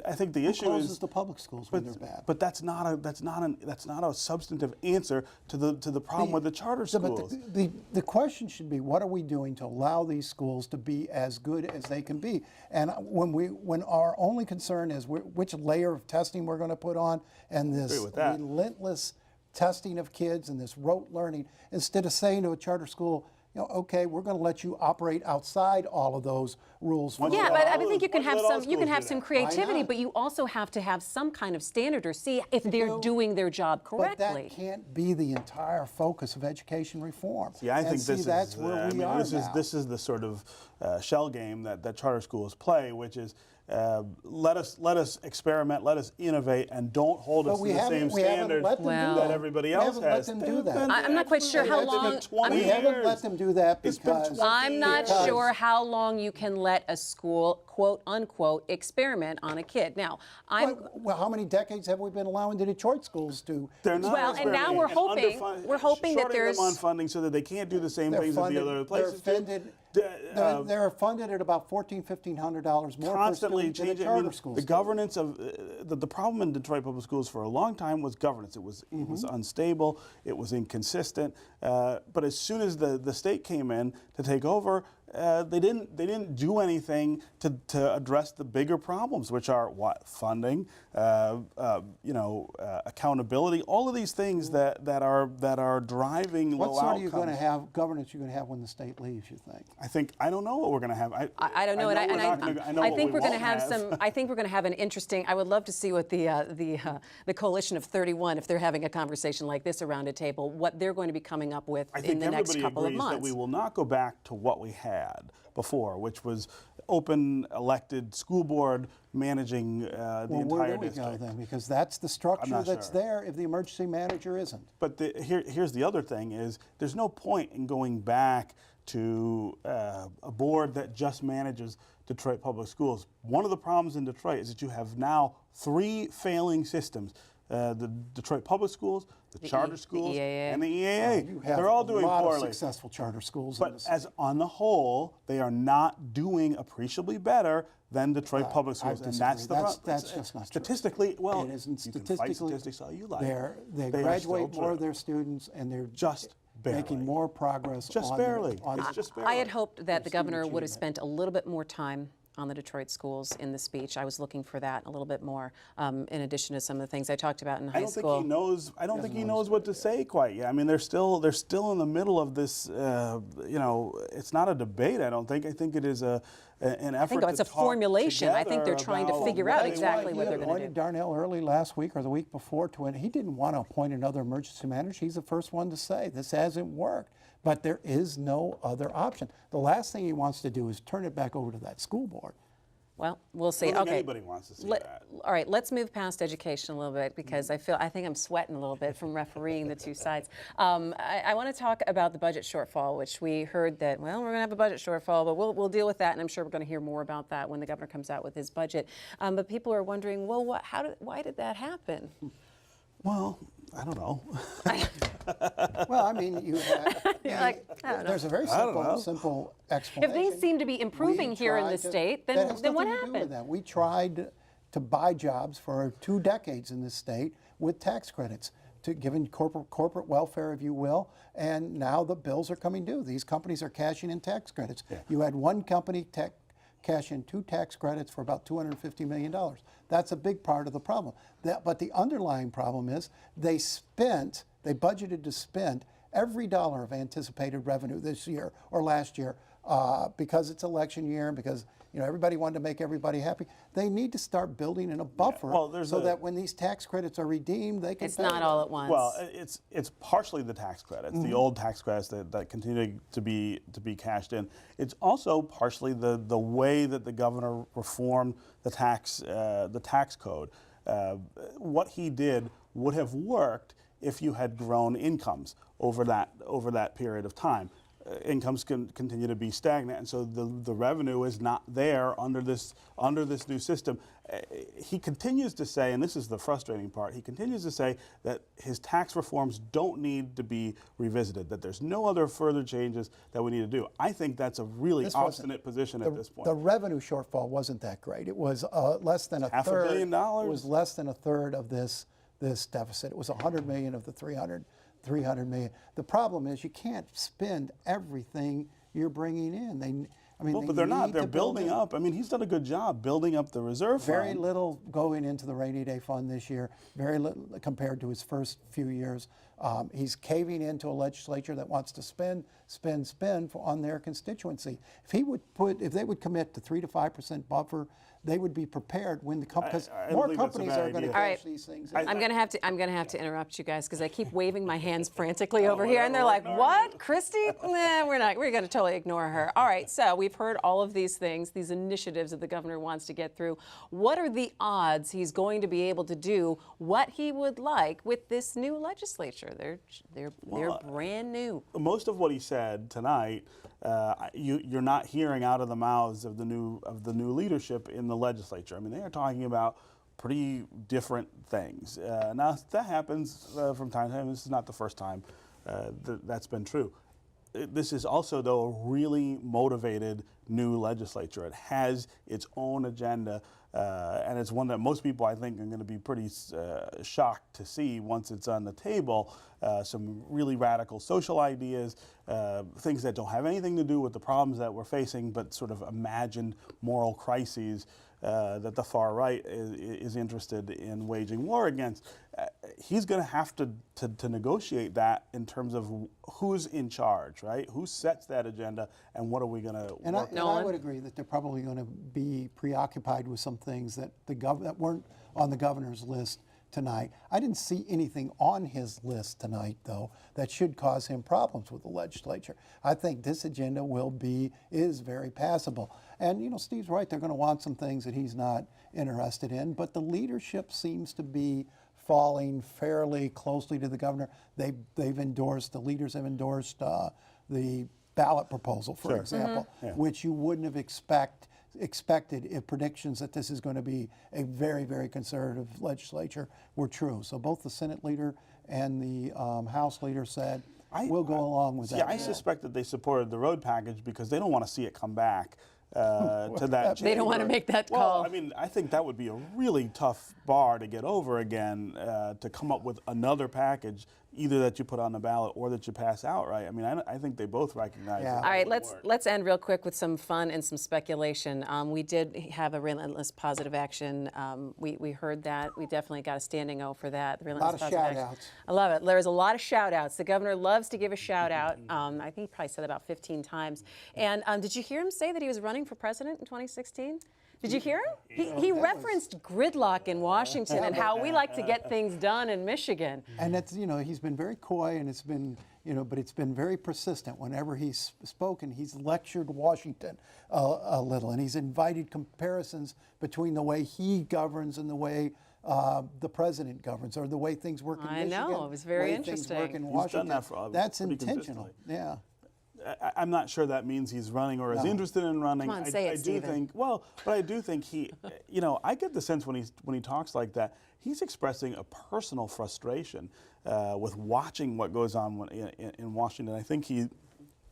I think the issue closes the public schools when they're bad. But that's not a substantive answer to the problem with the charter schools. But the question should be, what are we doing to allow these schools to be as good as they can be? And when our only concern is which layer of testing we're going to put on, and this relentless testing of kids and this rote learning, instead of saying to a charter school, okay, we're going to let you operate outside all of those rules. Yeah, but I think you can have some creativity, but you also have to have some kind of standard or see if they're doing their job correctly. But that can't be the entire focus of education reform. Yeah, I think that's where we are now. This is the sort of shell game that charter schools play, which is let us experiment, let us innovate, and don't hold us to the same standards that everybody else has. We haven't let them do that. I'm not quite sure how long. We haven't let them do that because I'm not sure how long you can let a school, quote unquote, experiment on a kid. Now, well, how many decades have we been allowing the Detroit schools to? They're not well, and now we're hoping that there's them on funding so that they can't do the same things as the other places. They're funded at about $1,400 more constantly per student changing. than charter schools. The governance of the problem in Detroit public schools for a long time was governance. It was unstable. It was inconsistent. But as soon as the state came in to take over, they didn't do anything to address the bigger problems, which are funding, accountability, all of these things that are driving low outcomes. What sort of governance you're going to have when the state leaves, you think? I don't know what we're going to have. I don't know, I think we're going to have some. I think we're going to have an interesting. I would love to see what the coalition of 31, if they're having a conversation like this around a table, what they're going to be coming up with in the next couple of months. I think everybody agrees that we will not go back to what we had before, which was open elected school board managing the entire district. Where do we go then? Because that's the structure that's there if the emergency manager isn't. But here's the other thing is there's no point in going back to a board that just manages Detroit public schools. One of the problems in Detroit is that you have now 3 failing systems. The Detroit public schools, the charter schools, and the EAA. They're all doing poorly. A lot of successful charter schools. But as on the whole, they are not doing appreciably better than Detroit public schools, and that's the problem. That's just not statistically. True. Well, it isn't you can fight statistics all you like. They graduate more of their students, and they're just making more progress. Just barely. It's just barely. I had hoped that the governor would have spent a little bit more time on the Detroit schools in the speech. I was looking for that a little bit more, in addition to some of the things I talked about in high school. I don't think he knows what to say quite yet. I mean, they're still in the middle of this. It's not a debate. I don't think. I think it is an effort. I think it's a formulation. I think they're trying to figure out exactly what they're going to do. He appointed Darnell early last week or the week before to it. He didn't want to appoint another emergency manager. He's the first one to say this hasn't worked. But there is no other option. The last thing he wants to do is turn it back over to that school board. Well, we'll see. I don't think anybody wants to see that. All right, let's move past education a little bit because I think I'm sweating a little bit from refereeing the two sides. I want to talk about the budget shortfall, which we heard that, well, we're going to have a budget shortfall, but we'll deal with that, and I'm sure we're going to hear more about that when the governor comes out with his budget. But people are wondering, well, why did that happen? Well, I don't know. Well, I mean, there's a very simple explanation. If things seem to be improving here in the state, then what happened? We tried to buy jobs for 2 decades in this state with tax credits, giving corporate welfare, if you will, and now the bills are coming due. These companies are cashing in tax credits. Yeah. You had one company cash in 2 tax credits for about $250 million. That's a big part of the problem. But the underlying problem is they budgeted to spend every dollar of anticipated revenue this year or last year because it's election year and because everybody wanted to make everybody happy. They need to start building in a buffer so that when these tax credits are redeemed, they can It's not all at once. Well, it's partially the tax credits, the old tax credits that continue to be cashed in. It's also partially the way that the governor reformed the tax code. What he did would have worked if you had grown incomes over that period of time. Incomes can continue to be stagnant, and so the revenue is not there under this new system. He continues to say, and this is the frustrating part, he continues to say that his tax reforms don't need to be revisited, that there's no other further changes that we need to do. I think that's a really obstinate position at this point. The revenue shortfall wasn't that great. It was less than a third. $500 million? It was less than a third of this deficit. It was $100 million of the $300 million. The problem is you can't spend everything you're bringing in. But they're not. They're building up. I mean, he's done a good job building up the reserve fund. Very little going into the rainy day fund this year. Very little compared to his first few years. He's caving into a legislature that wants to spend on their constituency. If they would commit to 3 to 5% buffer, they would be prepared when because more companies are going to cash these things. I'm going to have to interrupt you guys because I keep waving my hands frantically over here, and they're like, "What, Christy? Nah, we're not. We're going to totally ignore her." All right. So we've heard all of these things, these initiatives that the governor wants to get through. What are the odds he's going to be able to do what he would like with this new legislature? They're brand new. Most of what he said tonight, you're not hearing out of the mouths of the new leadership in the legislature. I mean, they are talking about pretty different things. Now, that happens from time to time. This is not the first time that's been true. This is also, though, a really motivated new legislature. It has its own agenda, and it's one that most people, I think, are going to be pretty shocked to see once it's on the table. Some really radical social ideas, things that don't have anything to do with the problems that we're facing, but sort of imagined moral crises that the far right is interested in waging war against. He's going to have to negotiate that in terms of who's in charge, right? Who sets that agenda, and what are we going to work on? And I would agree that they're probably going to be preoccupied with some things that that weren't on the governor's list tonight. I didn't see anything on his list tonight, though, that should cause him problems with the legislature. I think this agenda is very passable. And, you know, Steve's right, they're going to want some things that he's not interested in, but the leadership seems to be falling fairly closely to the governor. The leaders have endorsed the ballot proposal, for example, which you wouldn't have expected if predictions that this is going to be a very, very conservative legislature were true. So both the Senate leader and the House leader said, we'll go along with that. Yeah, I suspect that they supported the road package because they don't want to see it come back to that chamber. They don't want to make that call. Well, I mean, I think that would be a really tough bar to get over again, to come up with another package, either that you put on the ballot or that you pass outright. I mean, I think they both recognize it. All right, let's end real quick with some fun and some speculation. We did have a relentless positive action. We heard that. We definitely got a standing O for that. A lot of shout-outs. I love it. There's a lot of shout-outs. The governor loves to give a shout-out. I think he probably said about 15 times. And did you hear him say that he was running for president in 2016? Did you hear him? He referenced gridlock in Washington and how we like to get things done in Michigan. And that's, you know, he's been very coy, and it's been, you know, but it's been very persistent. Whenever he's spoken, he's lectured Washington a little, and he's invited comparisons between the way he governs and the way the president governs, or the way things work in Michigan. I know, it was very Things interesting. He's work in Washington. done that for That's intentional. Yeah. I'm not sure that means he's running or is interested in running. Come on, say it, I do Stephen. think, but I do think he, you know, I get the sense when he talks like that, he's expressing a personal frustration with watching what goes on in Washington. I think he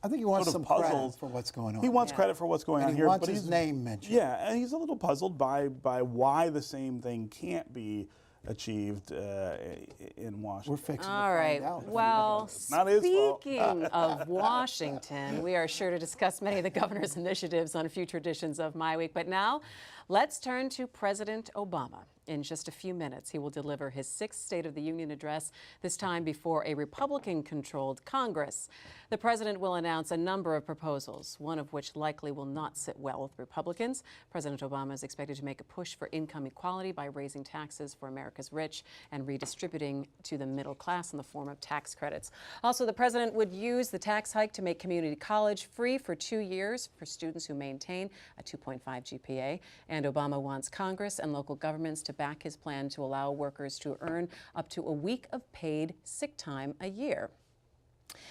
wants some credit for what's going on. He wants credit for what's going on he here. wants his name mentioned. Yeah, and he's a little puzzled by why the same thing can't be achieved in Washington. We're fixing All to right. find out. Well, not his fault. speaking of Washington, we are sure to discuss many of the governor's initiatives on future editions of MiWeek. But now, let's turn to President Obama. In just a few minutes, he will deliver his 6th State of the Union address, this time before a Republican-controlled Congress. The president will announce a number of proposals, one of which likely will not sit well with Republicans. President Obama is expected to make a push for income equality by raising taxes for America's rich and redistributing to the middle class in the form of tax credits. Also, the president would use the tax hike to make community college free for 2 years for students who maintain a 2.5 GPA. And Obama wants Congress and local governments to back his plan to allow workers to earn up to a week of paid sick time a year.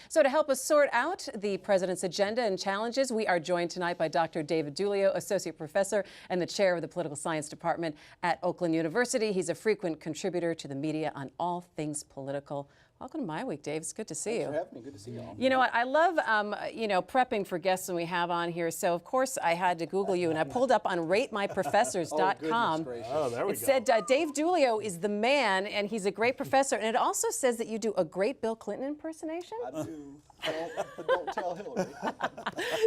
So to help us sort out the president's agenda and challenges, we are joined tonight by Dr. David Dulio, Associate Professor and the Chair of the Political Science Department at Oakland University. He's a frequent contributor to the media on all things political. Welcome to MiWeek, Dave. It's good to see you. Thanks for having me. Good to see you all. You know what? I love, prepping for guests when we have on here. So, of course, I had to Google you, and I pulled up on ratemyprofessors.com. Oh, there we go. It said Dave Dulio is the man, and he's a great professor. And it also says that you do a great Bill Clinton impersonation. I do. Don't tell Hillary.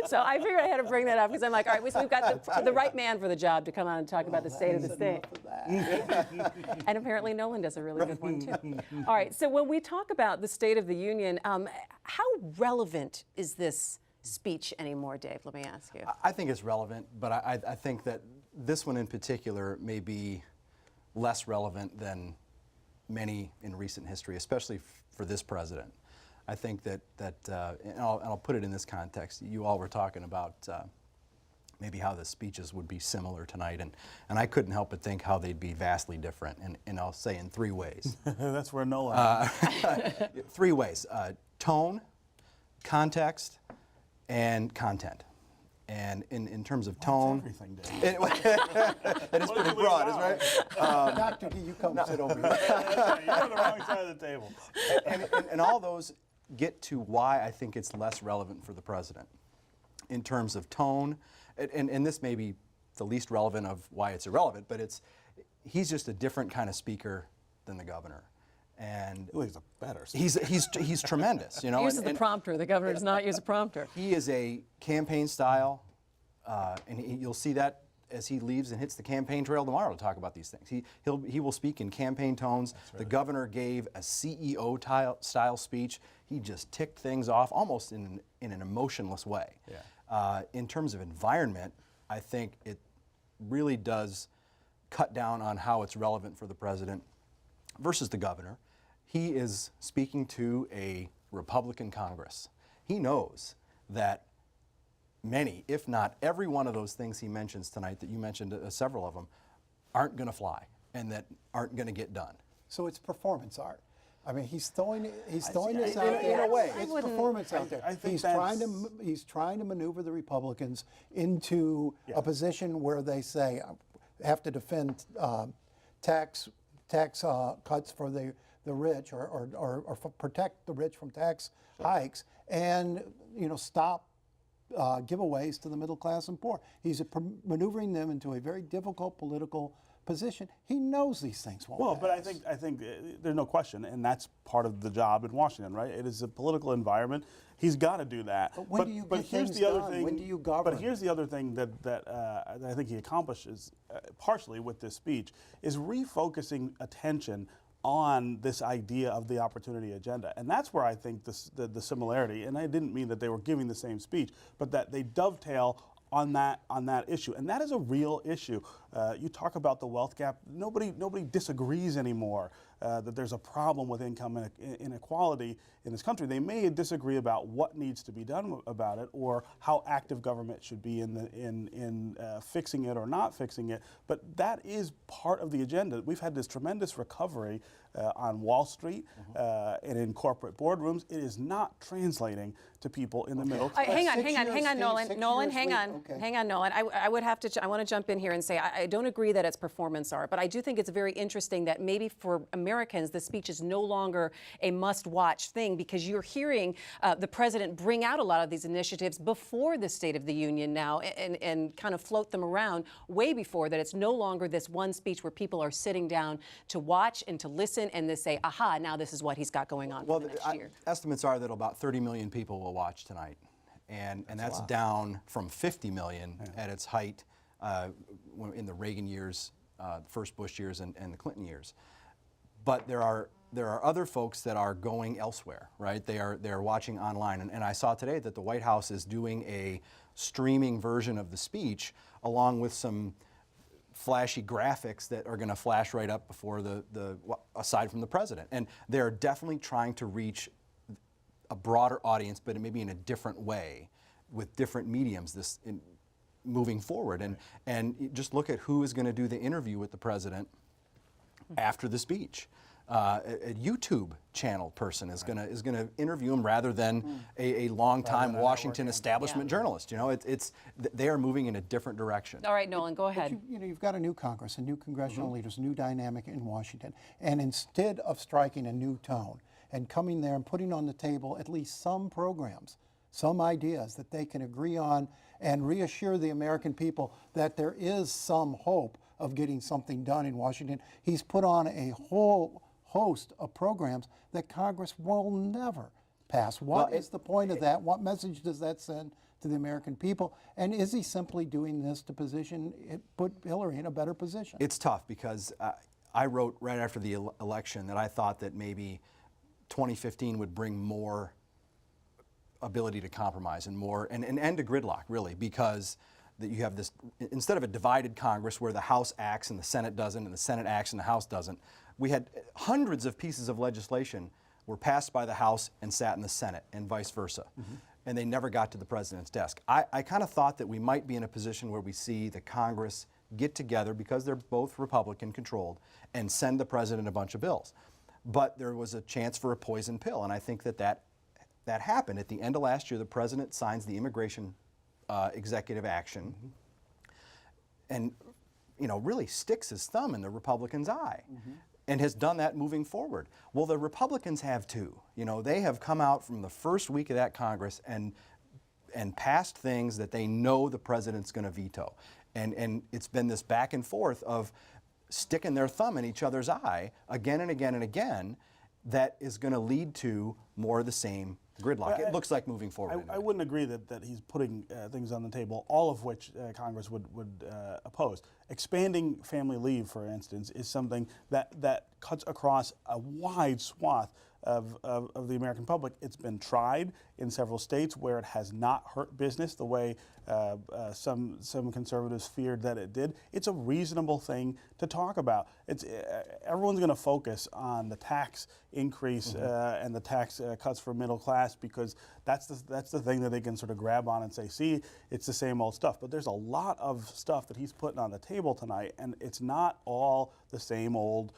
So I figured I had to bring that up because I'm like, all right, so we've got the right man for the job to come on and talk about the state of the state. And apparently Nolan does a really good one too. All right, so when we talk about the State of the Union, how relevant is this speech anymore, Dave? Let me ask you. I think it's relevant, but I think that this one in particular may be less relevant than many in recent history, especially for this president. I think that and I'll put it in this context. You all were talking about maybe how the speeches would be similar tonight, and I couldn't help but think how they'd be vastly different, and I'll say in 3 ways. That's where Nolan. 3 ways: tone, context, and content. And in terms of tone, everything, Dave. It is pretty broad, isn't it? Dr. D, you come sit over here. You're on the wrong side of the table. And all those get to why I think it's less relevant for the president. In terms of tone, and this may be the least relevant of why it's irrelevant, but he's just a different kind of speaker than the governor. And he's a better speaker. He's tremendous, you know. He uses the prompter. The governor does not use a prompter. He is a campaign style, and you'll see that as he leaves and hits the campaign trail tomorrow to talk about these things. He will speak in campaign tones. Right. The governor gave a CEO style speech. He just ticked things off almost in an emotionless way. Yeah. In terms of environment, I think it really does cut down on how it's relevant for the president versus the governor. He is speaking to a Republican Congress. He knows that many, if not every one of those things he mentions tonight, that you mentioned several of them, aren't going to fly and that aren't going to get done. So it's performance art. I mean, he's throwing this out there. In a way, it's performance out there. He's trying to maneuver the Republicans into a position where they say have to defend tax cuts for the rich, or protect the rich from tax hikes, and stop giveaways to the middle class and poor. He's maneuvering them into a very difficult political position. He knows these things won't pass. But I think there's no question, and that's part of the job in Washington, right? It is a political environment. He's got to do that. But when do you get things done? When do you govern? But here's the other thing that I think he accomplishes partially with this speech is refocusing attention on this idea of the opportunity agenda. And that's where I think the similarity, and I didn't mean that they were giving the same speech, but that they dovetail on that issue, and that is a real issue. You talk about the wealth gap. Nobody disagrees anymore that there's a problem with income inequality in this country. They may disagree about what needs to be done about it or how active government should be in fixing it or not fixing it. But that is part of the agenda. We've had this tremendous recovery on Wall Street and in corporate boardrooms. It is not translating to people in the middle class. Hang on, Nolan. Hang on, Nolan. I would have to. I want to jump in here and say I don't agree that it's performance art, but I do think it's very interesting that maybe for Americans the speech is no longer a must-watch thing because you're hearing the president bring out a lot of these initiatives before the State of the Union now and kind of float them around way before that. It's no longer this one speech where people are sitting down to watch and to listen and to say, aha, now this is what he's got going on for the next year. Estimates are that about 30 million people will watch tonight, and that's down from 50 million at its height in the Reagan years, first Bush years, and the Clinton years. But there are other folks that are going elsewhere, right? They are watching online, and I saw today that the White House is doing a streaming version of the speech along with some flashy graphics that are going to flash right up before aside from the president. And they're definitely trying to reach a broader audience, but maybe in a different way with different mediums moving forward. And just look at who is going to do the interview with the president after the speech. A YouTube channel person is going to interview him rather than a longtime Washington establishment journalist. You know, they are moving in a different direction. All right, Nolan, go ahead. You've got a new Congress, a new congressional leaders, new dynamic in Washington, and instead of striking a new tone and coming there and putting on the table at least some programs, some ideas that they can agree on and reassure the American people that there is some hope of getting something done in Washington, he's put on a whole host of programs that Congress will never pass. What is the point of that? What message does that send to the American people? And is he simply doing this to put Hillary in a better position? It's tough because I wrote right after the election that I thought that maybe 2015 would bring more ability to compromise and more, and end to gridlock, really, because that you have this, instead of a divided Congress where the House acts and the Senate doesn't, and the Senate acts and the House doesn't, we had hundreds of pieces of legislation were passed by the House and sat in the Senate, and vice versa. And they never got to the president's desk. I kind of thought that we might be in a position where we see the Congress get together, because they're both Republican controlled, and send the president a bunch of bills. But there was a chance for a poison pill, and I think that happened. At the end of last year, the president signs the immigration executive action, and really sticks his thumb in the Republicans' eye, and has done that moving forward. Well, the Republicans have too. They have come out from the first week of that Congress and passed things that they know the president's going to veto, and it's been this back and forth of sticking their thumb in each other's eye again and again and again that is going to lead to more of the same gridlock. It looks like moving forward. I wouldn't agree that he's putting things on the table, all of which Congress would oppose. Expanding family leave, for instance, is something that cuts across a wide swath of the American public. It's been tried in several states where it has not hurt business the way some conservatives feared that it did. It's a reasonable thing to talk about. Everyone's going to focus on the tax increase and the tax cuts for middle class, because that's the thing that they can sort of grab on and say, see, it's the same old stuff. But there's a lot of stuff that he's putting on the table tonight, and it's not all the same old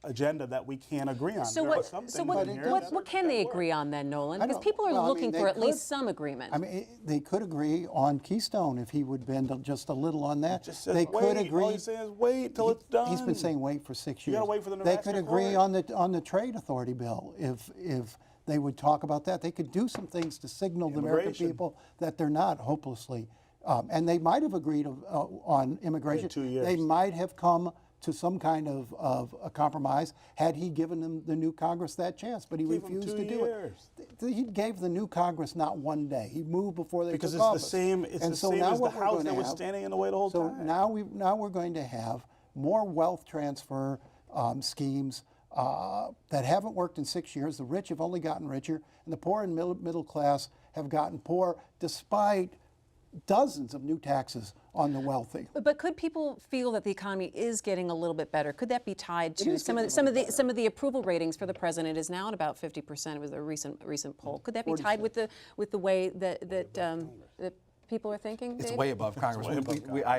agenda that we can't agree on. So what can they agree on then, Nolan? Because people are looking for at least some agreement. I mean, they could agree on Keystone if he would bend just a little on that. They could agree. All he's saying is wait till it's done. He's been saying wait for 6 years. You got to wait for the They could agree on the trade authority bill if they would talk about that. They could do some things to signal the American people that they're not hopelessly. And they might have agreed on immigration. 2 years. They might have come to some kind of a compromise had he given them the new Congress that chance, but he refused to do it. He gave the new Congress not 1 day. He moved before they because took it's office. the same. It's and the so same now as the what we're House going that to was have, standing in the way the whole so time. now we're going to have more wealth transfer schemes that haven't worked in 6 years. The rich have only gotten richer, and the poor and middle class have gotten poor, despite dozens of new taxes on the wealthy. But could people feel that the economy is getting a little bit better? Could that be tied to some of the approval ratings for the president is now at about 50%? It was a recent poll. Could that be tied with the way that people are thinking? It's Dave? way above Congress.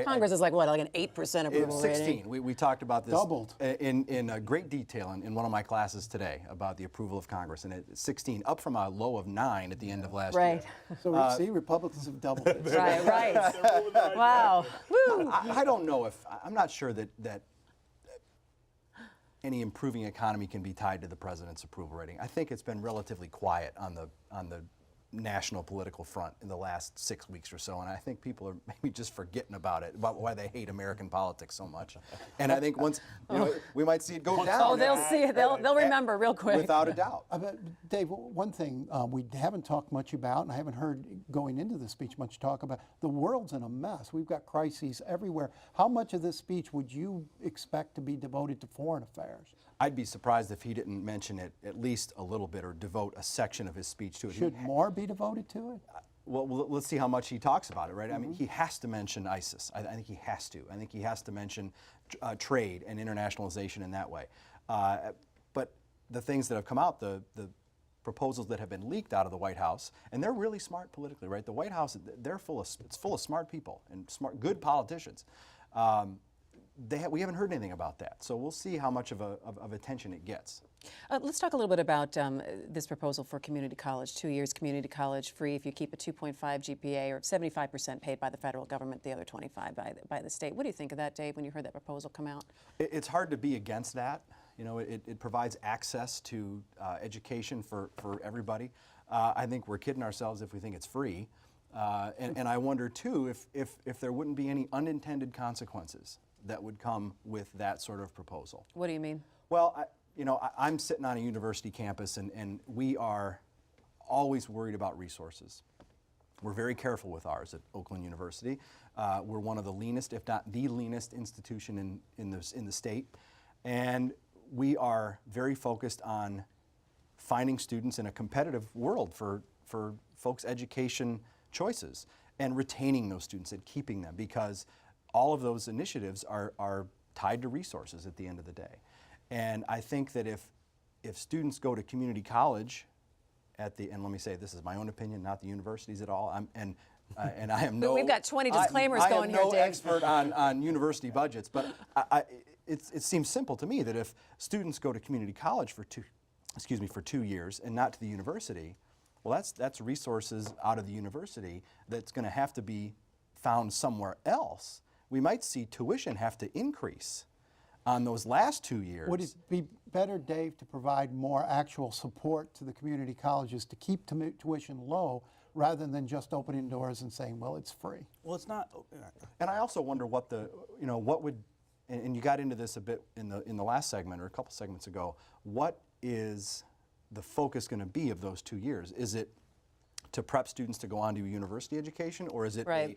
Congress is like what, like an 8% approval 16. rating? We talked about this Doubled. in great detail in one of my classes today about the approval of Congress, and it's 16, up from a low of 9 at the end of last year. So we see Republicans have doubled it. Right. Wow. Woo. I don't know if I'm not sure that any improving economy can be tied to the president's approval rating. I think it's been relatively quiet on the national political front in the last 6 weeks or so, and I think people are maybe just forgetting about it, about why they hate American politics so much. And I think once we might see it go down. Oh, they'll see it. They'll remember real quick. Without a doubt. Dave, one thing we haven't talked much about, and I haven't heard going into the speech much talk about, the world's in a mess. We've got crises everywhere. How much of this speech would you expect to be devoted to foreign affairs? I'd be surprised if he didn't mention it at least a little bit or devote a section of his speech to it. Should more be devoted to it? Well, let's see how much he talks about it, right? I mean, he has to mention ISIS. I think he has to. I think he has to mention trade and internationalization in that way. But the things that have come out, the proposals that have been leaked out of the White House, and they're really smart politically, right? The White House, it's full of smart people and good politicians. We haven't heard anything about that, so we'll see how much of attention it gets. Let's talk a little bit about this proposal for community college. 2 years community college free if you keep a 2.5 GPA, or 75% paid by the federal government, the other 25 by the state. What do you think of that, Dave, when you heard that proposal come out? It's hard to be against that. You know, it provides access to education for everybody. I think we're kidding ourselves if we think it's free. And I wonder, too, if there wouldn't be any unintended consequences that would come with that sort of proposal. What do you mean? Well, I'm sitting on a university campus, and we are always worried about resources. We're very careful with ours at Oakland University. We're one of the leanest, if not the leanest institution in the state. And we are very focused on finding students in a competitive world for folks' education choices and retaining those students and keeping them, because all of those initiatives are tied to resources at the end of the day. And I think that if students go to community college and let me say, this is my own opinion, not the university's at all, and I am no... We've got 20 disclaimers going here, Dave. I am no expert on university budgets, but it seems simple to me that if students go to community college for 2 years and not to the university, well, that's resources out of the university that's going to have to be found somewhere else. We might see tuition have to increase on those last 2 years. Would it be better, Dave, to provide more actual support to the community colleges to keep tuition low rather than just opening doors and saying, well, it's free? Well, it's not. And I also wonder what would, and you got into this a bit in the last segment or a couple segments ago, what is the focus going to be of those 2 years? Is it to prep students to go on to a university education, or is it a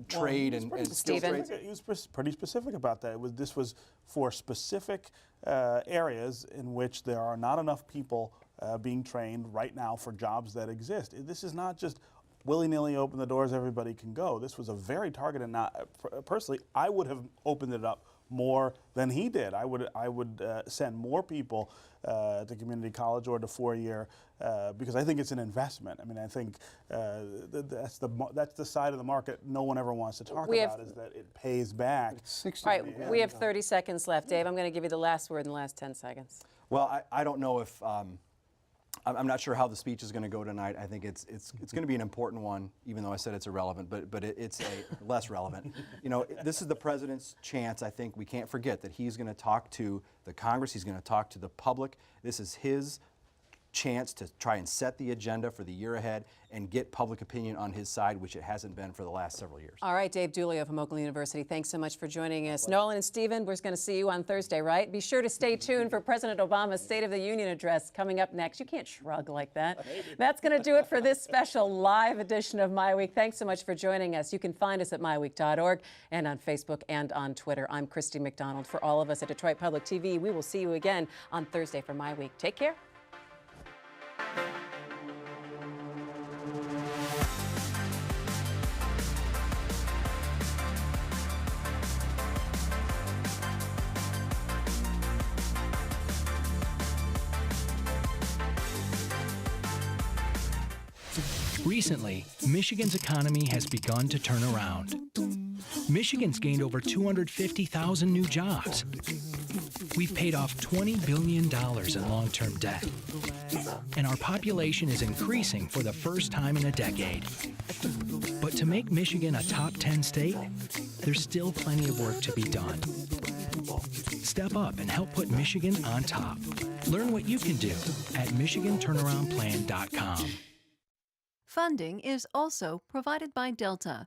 trade and skills trades? He was pretty specific about that. This was for specific areas in which there are not enough people being trained right now for jobs that exist. This is not just willy-nilly open the doors, everybody can go. This was a very targeted. Personally, I would have opened it up more than he did. I would send more people to community college or to four-year because I think it's an investment. I mean, I think that's the side of the market no one ever wants to talk about, is that it pays back. All right, we have 30 seconds left. Dave, I'm going to give you the last word in the last 10 seconds. Well, I don't know if I'm not sure how the speech is going to go tonight. I think it's going to be an important one, even though I said it's irrelevant, but it's less relevant. You know, this is the president's chance. I think we can't forget that he's going to talk to the Congress. He's going to talk to the public. This is his chance to try and set the agenda for the year ahead and get public opinion on his side, which it hasn't been for the last several years. All right, Dave Dulio from Oakland University, thanks so much for joining us. Nolan and Stephen, we're going to see you on Thursday, right? Be sure to stay tuned for President Obama's State of the Union address coming up next. You can't shrug like that. That's going to do it for this special live edition of MiWeek. Thanks so much for joining us. You can find us at MiWeek.org and on Facebook and on Twitter. I'm Christy McDonald. For all of us at Detroit Public TV, we will see you again on Thursday for MiWeek. Take care. Recently, Michigan's economy has begun to turn around. Michigan's gained over 250,000 new jobs. We've paid off $20 billion in long-term debt. And our population is increasing for the first time in a decade. But to make Michigan a top 10 state, there's still plenty of work to be done. Step up and help put Michigan on top. Learn what you can do at MichiganTurnaroundPlan.com. Funding is also provided by Delta,